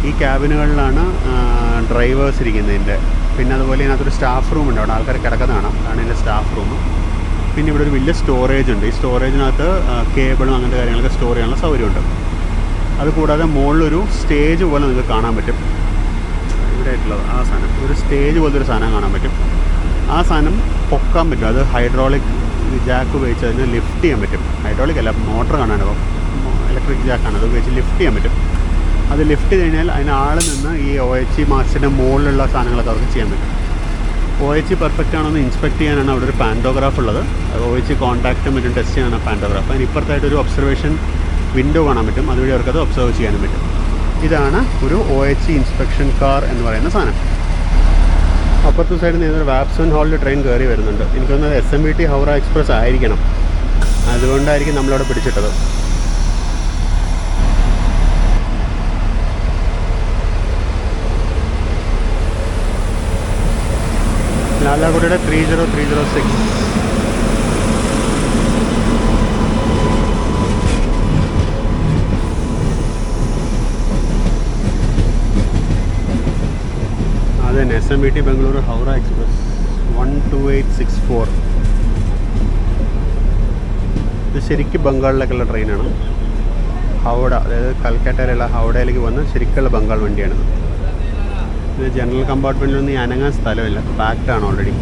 A: ഈ ക്യാബിനുകളിലാണ് ഡ്രൈവേഴ്സ് ഇരിക്കുന്നതിൻ്റെ. പിന്നെ അതുപോലെ ഇതിനകത്തൊരു സ്റ്റാഫ് റൂം ഉണ്ട്, അവിടെ ആൾക്കാർ കിടക്കുന്ന കാണാം. അതാണ് ഇതിൻ്റെ സ്റ്റാഫ് റൂം. പിന്നെ ഇവിടെ ഒരു വലിയ സ്റ്റോറേജ് ഉണ്ട്. ഈ സ്റ്റോറേജിനകത്ത് കേബിളും അങ്ങനത്തെ കാര്യങ്ങളൊക്കെ സ്റ്റോർ ചെയ്യാനുള്ള സൗകര്യമുണ്ട്. അതുകൂടാതെ മുകളിലൊരു സ്റ്റേജ് പോലെ നിങ്ങൾക്ക് കാണാൻ പറ്റും. ഇവിടെ ആയിട്ടുള്ളത് ആ സാധനം, ഒരു സ്റ്റേജ് പോലത്തെ ഒരു സാധനം കാണാൻ പറ്റും. ആ സാധനം പൊക്കാൻ പറ്റും. അത് ഹൈഡ്രോളിക് ജാക്ക് ഉപയോഗിച്ച് അതിന് ലിഫ്റ്റ് ചെയ്യാൻ പറ്റും. ഹൈഡ്രോളിക് അല്ല, മോട്ടർ കാണാൻ, ഇലക്ട്രിക് ജാക്കാണ്, അത് ഉപയോഗിച്ച് ലിഫ്റ്റ് ചെയ്യാൻ പറ്റും. അത് ലിഫ്റ്റ് ചെയ്ത് കഴിഞ്ഞാൽ അതിന് ആൾ നിന്ന് ഈ OHC മാർക്സിൻ്റെ മുകളിലുള്ള സാധനങ്ങളൊക്കെ അവർക്ക് ചെയ്യാൻ പറ്റും. OHC പെർഫെക്റ്റ് ആണെന്ന് ഇൻസ്പെക്ട് ചെയ്യാനാണ് അവിടെ ഒരു പാൻറ്റോഗ്രാഫ് ഉള്ളത്. OHC കോൺടാക്റ്റും മറ്റും ടെസ്റ്റ് ചെയ്യാനാണ് പാൻറ്റോഗ്രാഫ്. അതിന് ഇപ്പുറത്തായിട്ടൊരു ഒബ്സർവേഷൻ വിൻഡോ കാണാൻ പറ്റും. അതുവഴി അവർക്കത് ഒബ്സർവ് ചെയ്യാനും പറ്റും. ഇതാണ് ഒരു OHC ഇൻസ്പെക്ഷൻ കാർ എന്ന് പറയുന്ന സാധനം. അപ്പുറത്തെ സൈഡിൽ നിന്ന് വാപ്സൺ ഹാളിൽ ട്രെയിൻ കയറി വരുന്നുണ്ട്. എനിക്ക് തോന്നുന്നത് SMBT ഹൗറ എക്സ്പ്രസ് ആയിരിക്കണം. അതുകൊണ്ടായിരിക്കും നമ്മളവിടെ പിടിച്ചിട്ടത്. ലാലാഗുഡയുടെ 30306. അതന്നെ SMBT ബംഗളൂരു ഹൗറ എക്സ്പ്രസ് 12864. ഇത് ശരിക്കും ബംഗാളിലേക്കുള്ള ട്രെയിനാണ്. ഹൗഡ, അതായത് കൽക്കട്ടയിലുള്ള ഹൗഡയിലേക്ക് വന്ന് ശരിക്കുള്ള ബംഗാൾ വണ്ടിയാണിത്. ഇത് ജനറൽ കമ്പാർട്ട്മെൻറ്റിലൊന്നും അനങ്ങാൻ സ്ഥലമില്ല, പാക്ഡാണ് ഓൾറെഡി.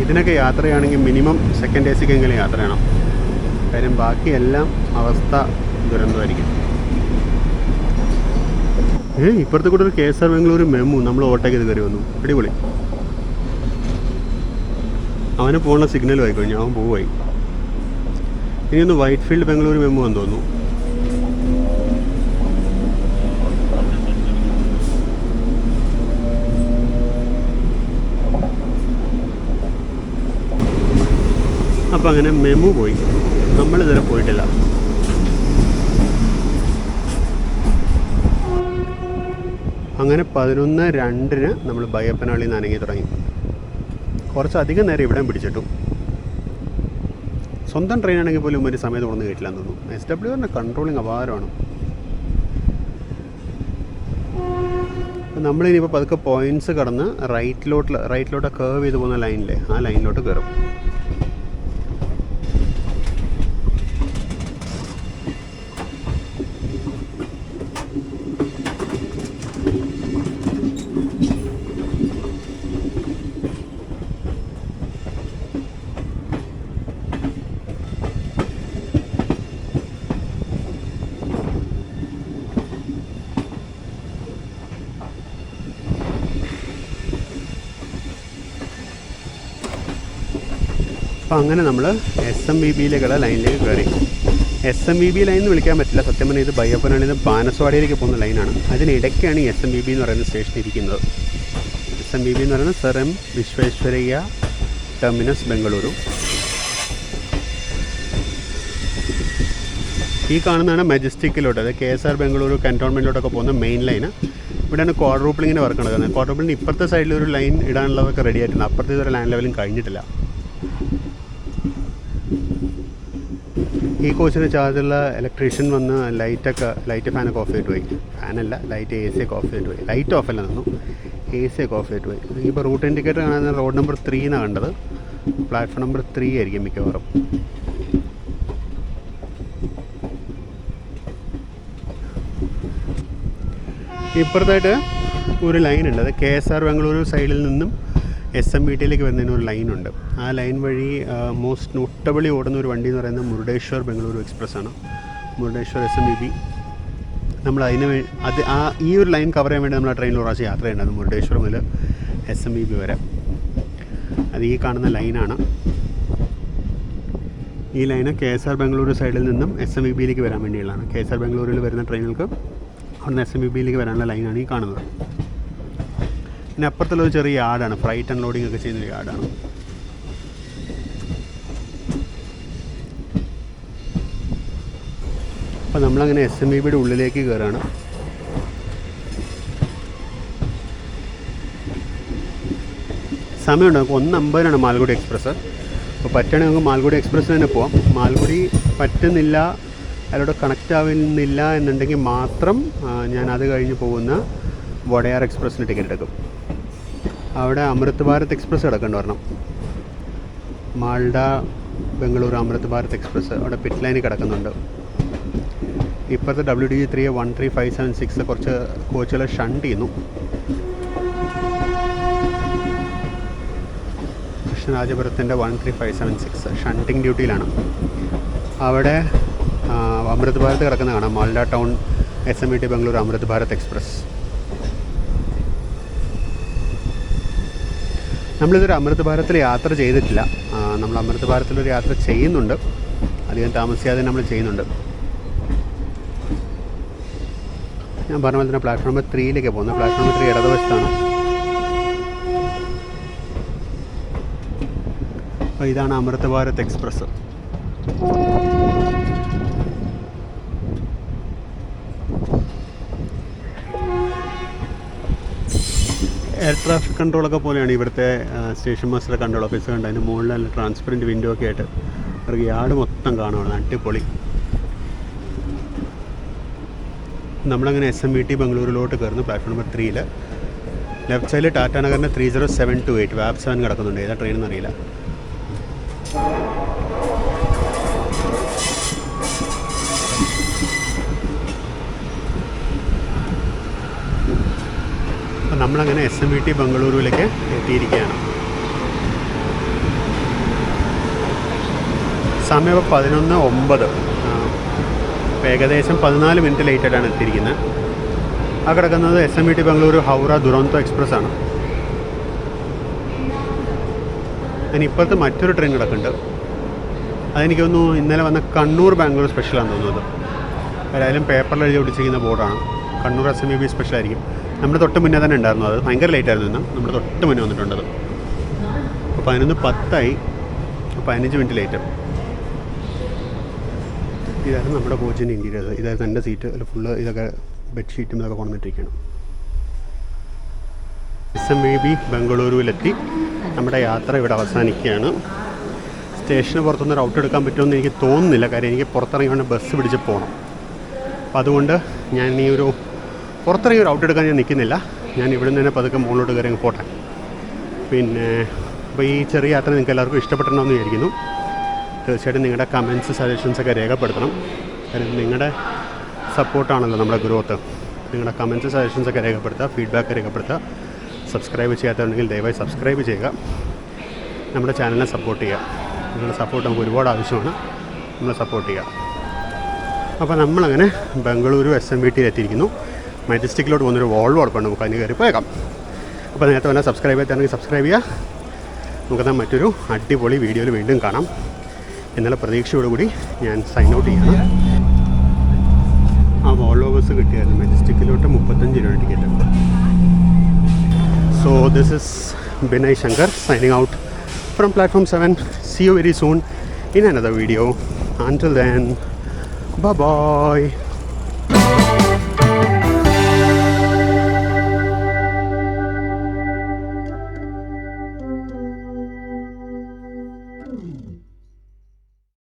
A: ഇതിനൊക്കെ യാത്ര ചെയ്യുകയാണെങ്കിൽ മിനിമം സെക്കൻഡ് AC എങ്കിലും യാത്ര ചെയ്യണം. കാര്യം ബാക്കിയെല്ലാം അവസ്ഥ ദുരന്തമായിരിക്കും. ഇപ്പുറത്തെ കൂടെ ഒരു KSR ബംഗളൂരു മെമു നമ്മൾ ഓവർടേക്ക് ചെയ്ത് കയറി വന്നു. അടിപൊളി. അവന് പോകാനുള്ള സിഗ്നലും ആയിക്കഴിഞ്ഞു, അവൻ പോവുമായി. ഇനിയൊന്ന് വൈറ്റ് ഫീൽഡ് ബംഗളൂരു മെമു എന്ന് തോന്നുന്നു. അപ്പം അങ്ങനെ മെമു പോയി, നമ്മളിതുവരെ പോയിട്ടില്ല. അങ്ങനെ 11:02 നമ്മൾ ബയ്യപ്പനഹള്ളിയിൽ നിന്ന് അനങ്ങി തുടങ്ങി. കുറച്ചധികം നേരം ഇവിടെ പിടിച്ചിട്ടു. സ്വന്തം ട്രെയിനാണെങ്കിൽ പോലും ഒരു സമയത്ത് തുറന്ന് കേട്ടില്ലെന്ന് തോന്നുന്നു. SWRൻ്റെ കൺട്രോളിങ് അപാരമാണ്. നമ്മളിനിയിപ്പോൾ പതുക്കെ പോയിൻറ്റ്സ് കടന്ന് റൈറ്റിലോട്ട് കർവ് ചെയ്ത് പോകുന്ന ലൈനിലെ ആ ലൈനിലോട്ട് കയറും. അപ്പോൾ അങ്ങനെ നമ്മൾ SMBBയിലേക്കുള്ള ലൈനിലേക്ക് കയറി. SMBB ലൈൻ എന്ന് വിളിക്കാൻ പറ്റില്ല, സത്യം പറഞ്ഞാൽ ഇത് ബയ്യപ്പനഹള്ളിയിൽ നിന്ന് ബാനസവാടിയിലേക്ക് പോകുന്ന ലൈനാണ്. അതിനിടയ്ക്കാണ് ഈ SMBB എന്ന് പറയുന്ന സ്റ്റേഷൻ ഇരിക്കുന്നത്. SMBB എന്ന് പറയുന്നത് sir M Visvesvaraya terminus Bengaluru. ഈ കാണുന്നതാണ് മെജസ്റ്റിക്കിലോട്ട്, അതായത് KSR ബംഗളൂരു കൻറ്റോൺമെൻറ്റിലോട്ടൊക്കെ പോകുന്ന മെയിൻ ലൈന്. ഇവിടെയാണ് ക്വാഡ്രൂപ്പിളിങ്ങിൻ്റെ വർക്ക് നടക്കുന്നത്. ക്വാഡ്രൂപ്പിളിന് ഇപ്പുറത്തെ സൈഡിൽ ഒരു ലൈൻ ഇടാനുള്ളതൊക്കെ റെഡി ആയിട്ടുണ്ട്. അപ്പുറത്തെ ഒരു ലൈൻ ലെവലും കഴിഞ്ഞിട്ടില്ല. ഈ കോച്ചിന് ചാർജുള്ള ഇലക്ട്രീഷ്യൻ വന്ന് ലൈറ്റ് ഫാനൊക്കെ ഓഫ് ചെയ്തിട്ട് പോയി. ഫാനല്ല, ലൈറ്റ് AC ഒക്കെ ഓഫ് ചെയ്തിട്ട് പോയി. ലൈറ്റ് ഓഫല്ല നിന്നു, AC ഒക്കെ ഓഫ് ചെയ്തിട്ട് പോയി. ഇപ്പോൾ റൂട്ട് ഇൻഡിക്കേറ്റർ കാണുന്ന റോഡ് നമ്പർ 3 എന്നാണ് കണ്ടത്. പ്ലാറ്റ്ഫോം നമ്പർ 3 ആയിരിക്കും മിക്കവാറും. ഇപ്പുറത്തായിട്ട് ഒരു ലൈനുണ്ട്, അത് KSR ബംഗളൂരു സൈഡിൽ നിന്നും SMBTയിലേക്ക് വരുന്നതിന് ഒരു ലൈനുണ്ട്. ആ ലൈൻ വഴി മോസ്റ്റ് നോട്ടബിളി ഓടുന്ന ഒരു വണ്ടി എന്ന് പറയുന്നത് മുരുടേശ്വർ ബംഗളൂരു എക്സ്പ്രസ് ആണ്. മുരുടേശ്വർ SMBB. നമ്മൾ ഈ ഒരു ലൈൻ കവർ ചെയ്യാൻ വേണ്ടി നമ്മൾ ആ ട്രെയിനിൽ പ്രാവശ്യം യാത്ര ചെയ്യേണ്ടത് മുരുടേശ്വർ മുതൽ SMBB വരെ. അത് ഈ കാണുന്ന ലൈനാണ്. ഈ ലൈന് KSR ബംഗളൂരു സൈഡിൽ നിന്നും SMBBയിലേക്ക് വരാൻ വേണ്ടിയുള്ളതാണ്. KSR ബംഗളൂരിൽ വരുന്ന ട്രെയിനുകൾക്ക് അവിടുന്ന് SMBBയിലേക്ക് വരാനുള്ള ലൈനാണ് ഈ കാണുന്നത്. പിന്നെ അപ്പുറത്തുള്ളൊരു ചെറിയ യാർഡാണ്, ഫ്രൈറ്റ് അൺലോഡിംഗ് ഒക്കെ ചെയ്യുന്നൊരു യാർഡാണ്. അപ്പോൾ നമ്മളങ്ങനെ SMBBയുടെ ഉള്ളിലേക്ക് കയറുകയാണ്. സമയമുണ്ട്, നമുക്ക് 1:50 മാൽഗുഡി എക്സ്പ്രസ്. അപ്പോൾ പറ്റുകയാണെങ്കിൽ നമുക്ക് മാൽഗുഡി എക്സ്പ്രസ് തന്നെ പോവാം. മാൽഗുഡി പറ്റുന്നില്ല, അതിലൂടെ കണക്റ്റ് ആവുന്നില്ല എന്നുണ്ടെങ്കിൽ മാത്രം ഞാൻ അത് കഴിഞ്ഞ് പോകുന്ന വോഡയാർ എക്സ്പ്രസ്സിന് ടിക്കറ്റ് എടുക്കും. അവിടെ അമൃത് ഭാരത് എക്സ്പ്രസ് കിടക്കേണ്ടി വരണം. മാൾഡ ബംഗളൂരു അമൃത് ഭാരത് എക്സ്പ്രസ് അവിടെ പിറ്റ് ലൈനിൽ കിടക്കുന്നുണ്ട്. ഇപ്പോഴത്തെ WDG3 13576 കുറച്ച് കോച്ചുകൾ ഷണ്ട് ചെയ്യുന്നു. കൃഷ്ണരാജപുരത്തിൻ്റെ 13576 ഷണ്ടിങ് ഡ്യൂട്ടിയിലാണ്. അവിടെ അമൃത് ഭാരത് കിടക്കുന്ന കാണാം, മാൾഡ ടൗൺ SMBT ബംഗളൂരു അമൃത് ഭാരത് എക്സ്പ്രസ്. നമ്മളിതൊരു അമൃത് ഭാരത്തിൽ യാത്ര ചെയ്തിട്ടില്ല. നമ്മൾ അമൃത് ഭാരത്തിലൊരു യാത്ര ചെയ്യുന്നുണ്ട്, അധികം താമസിയാതെ നമ്മൾ ചെയ്യുന്നുണ്ട്. ഞാൻ പറഞ്ഞ പോലെ തന്നെ പ്ലാറ്റ്ഫോം നമ്പർ 3യിലേക്ക് പോകുന്നത്. Platform number 3 ഇടതുവശത്താണ്. അപ്പോൾ ഇതാണ് അമൃത് ഭാരത് എക്സ്പ്രസ്. എയർ ട്രാഫിക് കൺട്രോളൊക്കെ പോലെയാണ് ഇവിടുത്തെ സ്റ്റേഷൻ മാസ്റ്റർ കൺട്രോൾ ഓഫീസ് കണ്ട്. അതിന് മുകളിൽ നല്ല ട്രാൻസ്പെറൻറ്റ് വിൻഡോ ഒക്കെ ആയിട്ട് അവർക്ക് യാർഡ് മൊത്തം കാണുവാണ്, അടിപൊളി. നമ്മളങ്ങനെ SMBT ബംഗളൂരിലോട്ട് കയറുന്നു. പ്ലാറ്റ്ഫോം നമ്പർ 3യിൽ ലെഫ്റ്റ് സൈഡിൽ ടാറ്റാനഗറിൻ്റെ 30728 വാപ് 7 കിടക്കുന്നുണ്ട്. ഏതാ ട്രെയിൻ എന്നറിയില്ല. അപ്പം നമ്മളങ്ങനെ SMBT ബംഗളൂരുവിലേക്ക് എത്തിയിരിക്കുകയാണ്. സമയം 11:09. അപ്പോൾ ഏകദേശം 14 മിനിറ്റ് ലേറ്റായിട്ടാണ് എത്തിയിരിക്കുന്നത്. ആ കിടക്കുന്നത് SMBT ബംഗളൂരു ഹൗറ ദുരന്തോ എക്സ്പ്രസ് ആണ്. അതിനിപ്പുറത്ത് മറ്റൊരു ട്രെയിൻ കിടക്കുന്നുണ്ട്. അതെനിക്ക് തോന്നുന്നു ഇന്നലെ വന്ന കണ്ണൂർ ബാംഗ്ലൂർ സ്പെഷ്യലാണെന്ന് തോന്നുന്നത്. ഏതായാലും പേപ്പറിൽ എഴുതി ഒട്ടിച്ചിരിക്കുന്ന ബോർഡാണ്. കണ്ണൂർ SMBB സ്പെഷ്യൽ ആയിരിക്കും. നമ്മുടെ തൊട്ട് മുന്നേ തന്നെ ഉണ്ടായിരുന്നു. അത് ഭയങ്കര ലേറ്റായിരുന്നു. ഇന്ന് നമ്മുടെ തൊട്ട് മുന്നേ വന്നിട്ടുണ്ടത്. അപ്പോൾ 11:10 15 മിനിറ്റ് ലേറ്റ്. ഇതായിരുന്നു നമ്മുടെ കോച്ചിൻ്റെ ഇൻറ്റീരിയർ. ഇതായിരുന്നു എൻ്റെ സീറ്റ്. അതിൽ ഫുള്ള് ഇതൊക്കെ ബെഡ്ഷീറ്റും ഇതൊക്കെ കൊണ്ടുവന്നിട്ടിരിക്കുകയാണ്. SMVB ബംഗളൂരുവിലെത്തി. നമ്മുടെ യാത്ര ഇവിടെ അവസാനിക്കുകയാണ്. സ്റ്റേഷന് പുറത്തുനിന്ന് റൗട്ട് എടുക്കാൻ പറ്റുമെന്ന് എനിക്ക് തോന്നുന്നില്ല, കാര്യം എനിക്ക് പുറത്തിറങ്ങിക്കൊണ്ട് ബസ് പിടിച്ച് പോകണം. അപ്പോൾ അതുകൊണ്ട് ഞാൻ ഈ ഒരു പുറത്തിറങ്ങി റൗട്ട് എടുക്കാൻ ഞാൻ നിൽക്കുന്നില്ല. ഞാൻ ഇവിടെ നിന്ന് തന്നെ പതുക്കെ മുകളിലോട്ട് കയറി അങ്ങ് പോട്ടെ. പിന്നെ അപ്പോൾ ഈ ചെറിയ യാത്ര നിങ്ങൾക്ക് എല്ലാവർക്കും ഇഷ്ടപ്പെട്ടിട്ടുണ്ടെന്ന് വിചാരിക്കുന്നു. തീർച്ചയായിട്ടും നിങ്ങളുടെ കമൻറ്റ്സ് സജഷൻസൊക്കെ രേഖപ്പെടുത്തണം. കാര്യം നിങ്ങളുടെ സപ്പോർട്ടാണല്ലോ നമ്മുടെ ഗ്രോത്ത്. നിങ്ങളുടെ കമൻറ്റ്സ് സജഷൻസൊക്കെ രേഖപ്പെടുത്തുക, ഫീഡ്ബാക്ക് രേഖപ്പെടുത്തുക. സബ്സ്ക്രൈബ് ചെയ്യാത്തതുണ്ടെങ്കിൽ ദയവായി സബ്സ്ക്രൈബ് ചെയ്യുക. നമ്മുടെ ചാനലിനെ സപ്പോർട്ട് ചെയ്യുക. നിങ്ങളുടെ സപ്പോർട്ട് നമുക്ക് ഒരുപാട് ആവശ്യമാണ്. നമ്മളെ സപ്പോർട്ട് ചെയ്യുക. അപ്പോൾ നമ്മളങ്ങനെ ബംഗളൂരു SMVTയിൽ എത്തിയിരിക്കുന്നു. മജസ്റ്റിക്കിലോട്ട് പോകുന്നൊരു വോൾവോ ഉറപ്പുണ്ട്, നമുക്ക് അതിന് കയറി പോയേക്കാം. അപ്പോൾ നേരത്തെ വന്നാൽ സബ്സ്ക്രൈബ് ചെയ്തിട്ടുണ്ടെങ്കിൽ സബ്സ്ക്രൈബ് ചെയ്യുക. നമുക്കെന്നാൽ മറ്റൊരു അടിപൊളി വീഡിയോയിൽ വീണ്ടും കാണാം എന്നുള്ള പ്രതീക്ഷയോടുകൂടി ഞാൻ സൈൻ ഔട്ട് ചെയ്യണം. ആ വോൾവോ ബസ് കിട്ടിയായിരുന്നു. മജസ്റ്റിക്കിലോട്ട് 35 രൂപ ticket. So this is Binay Shankar signing out from platform 7. See you very soon in another video. Until then, bye bye.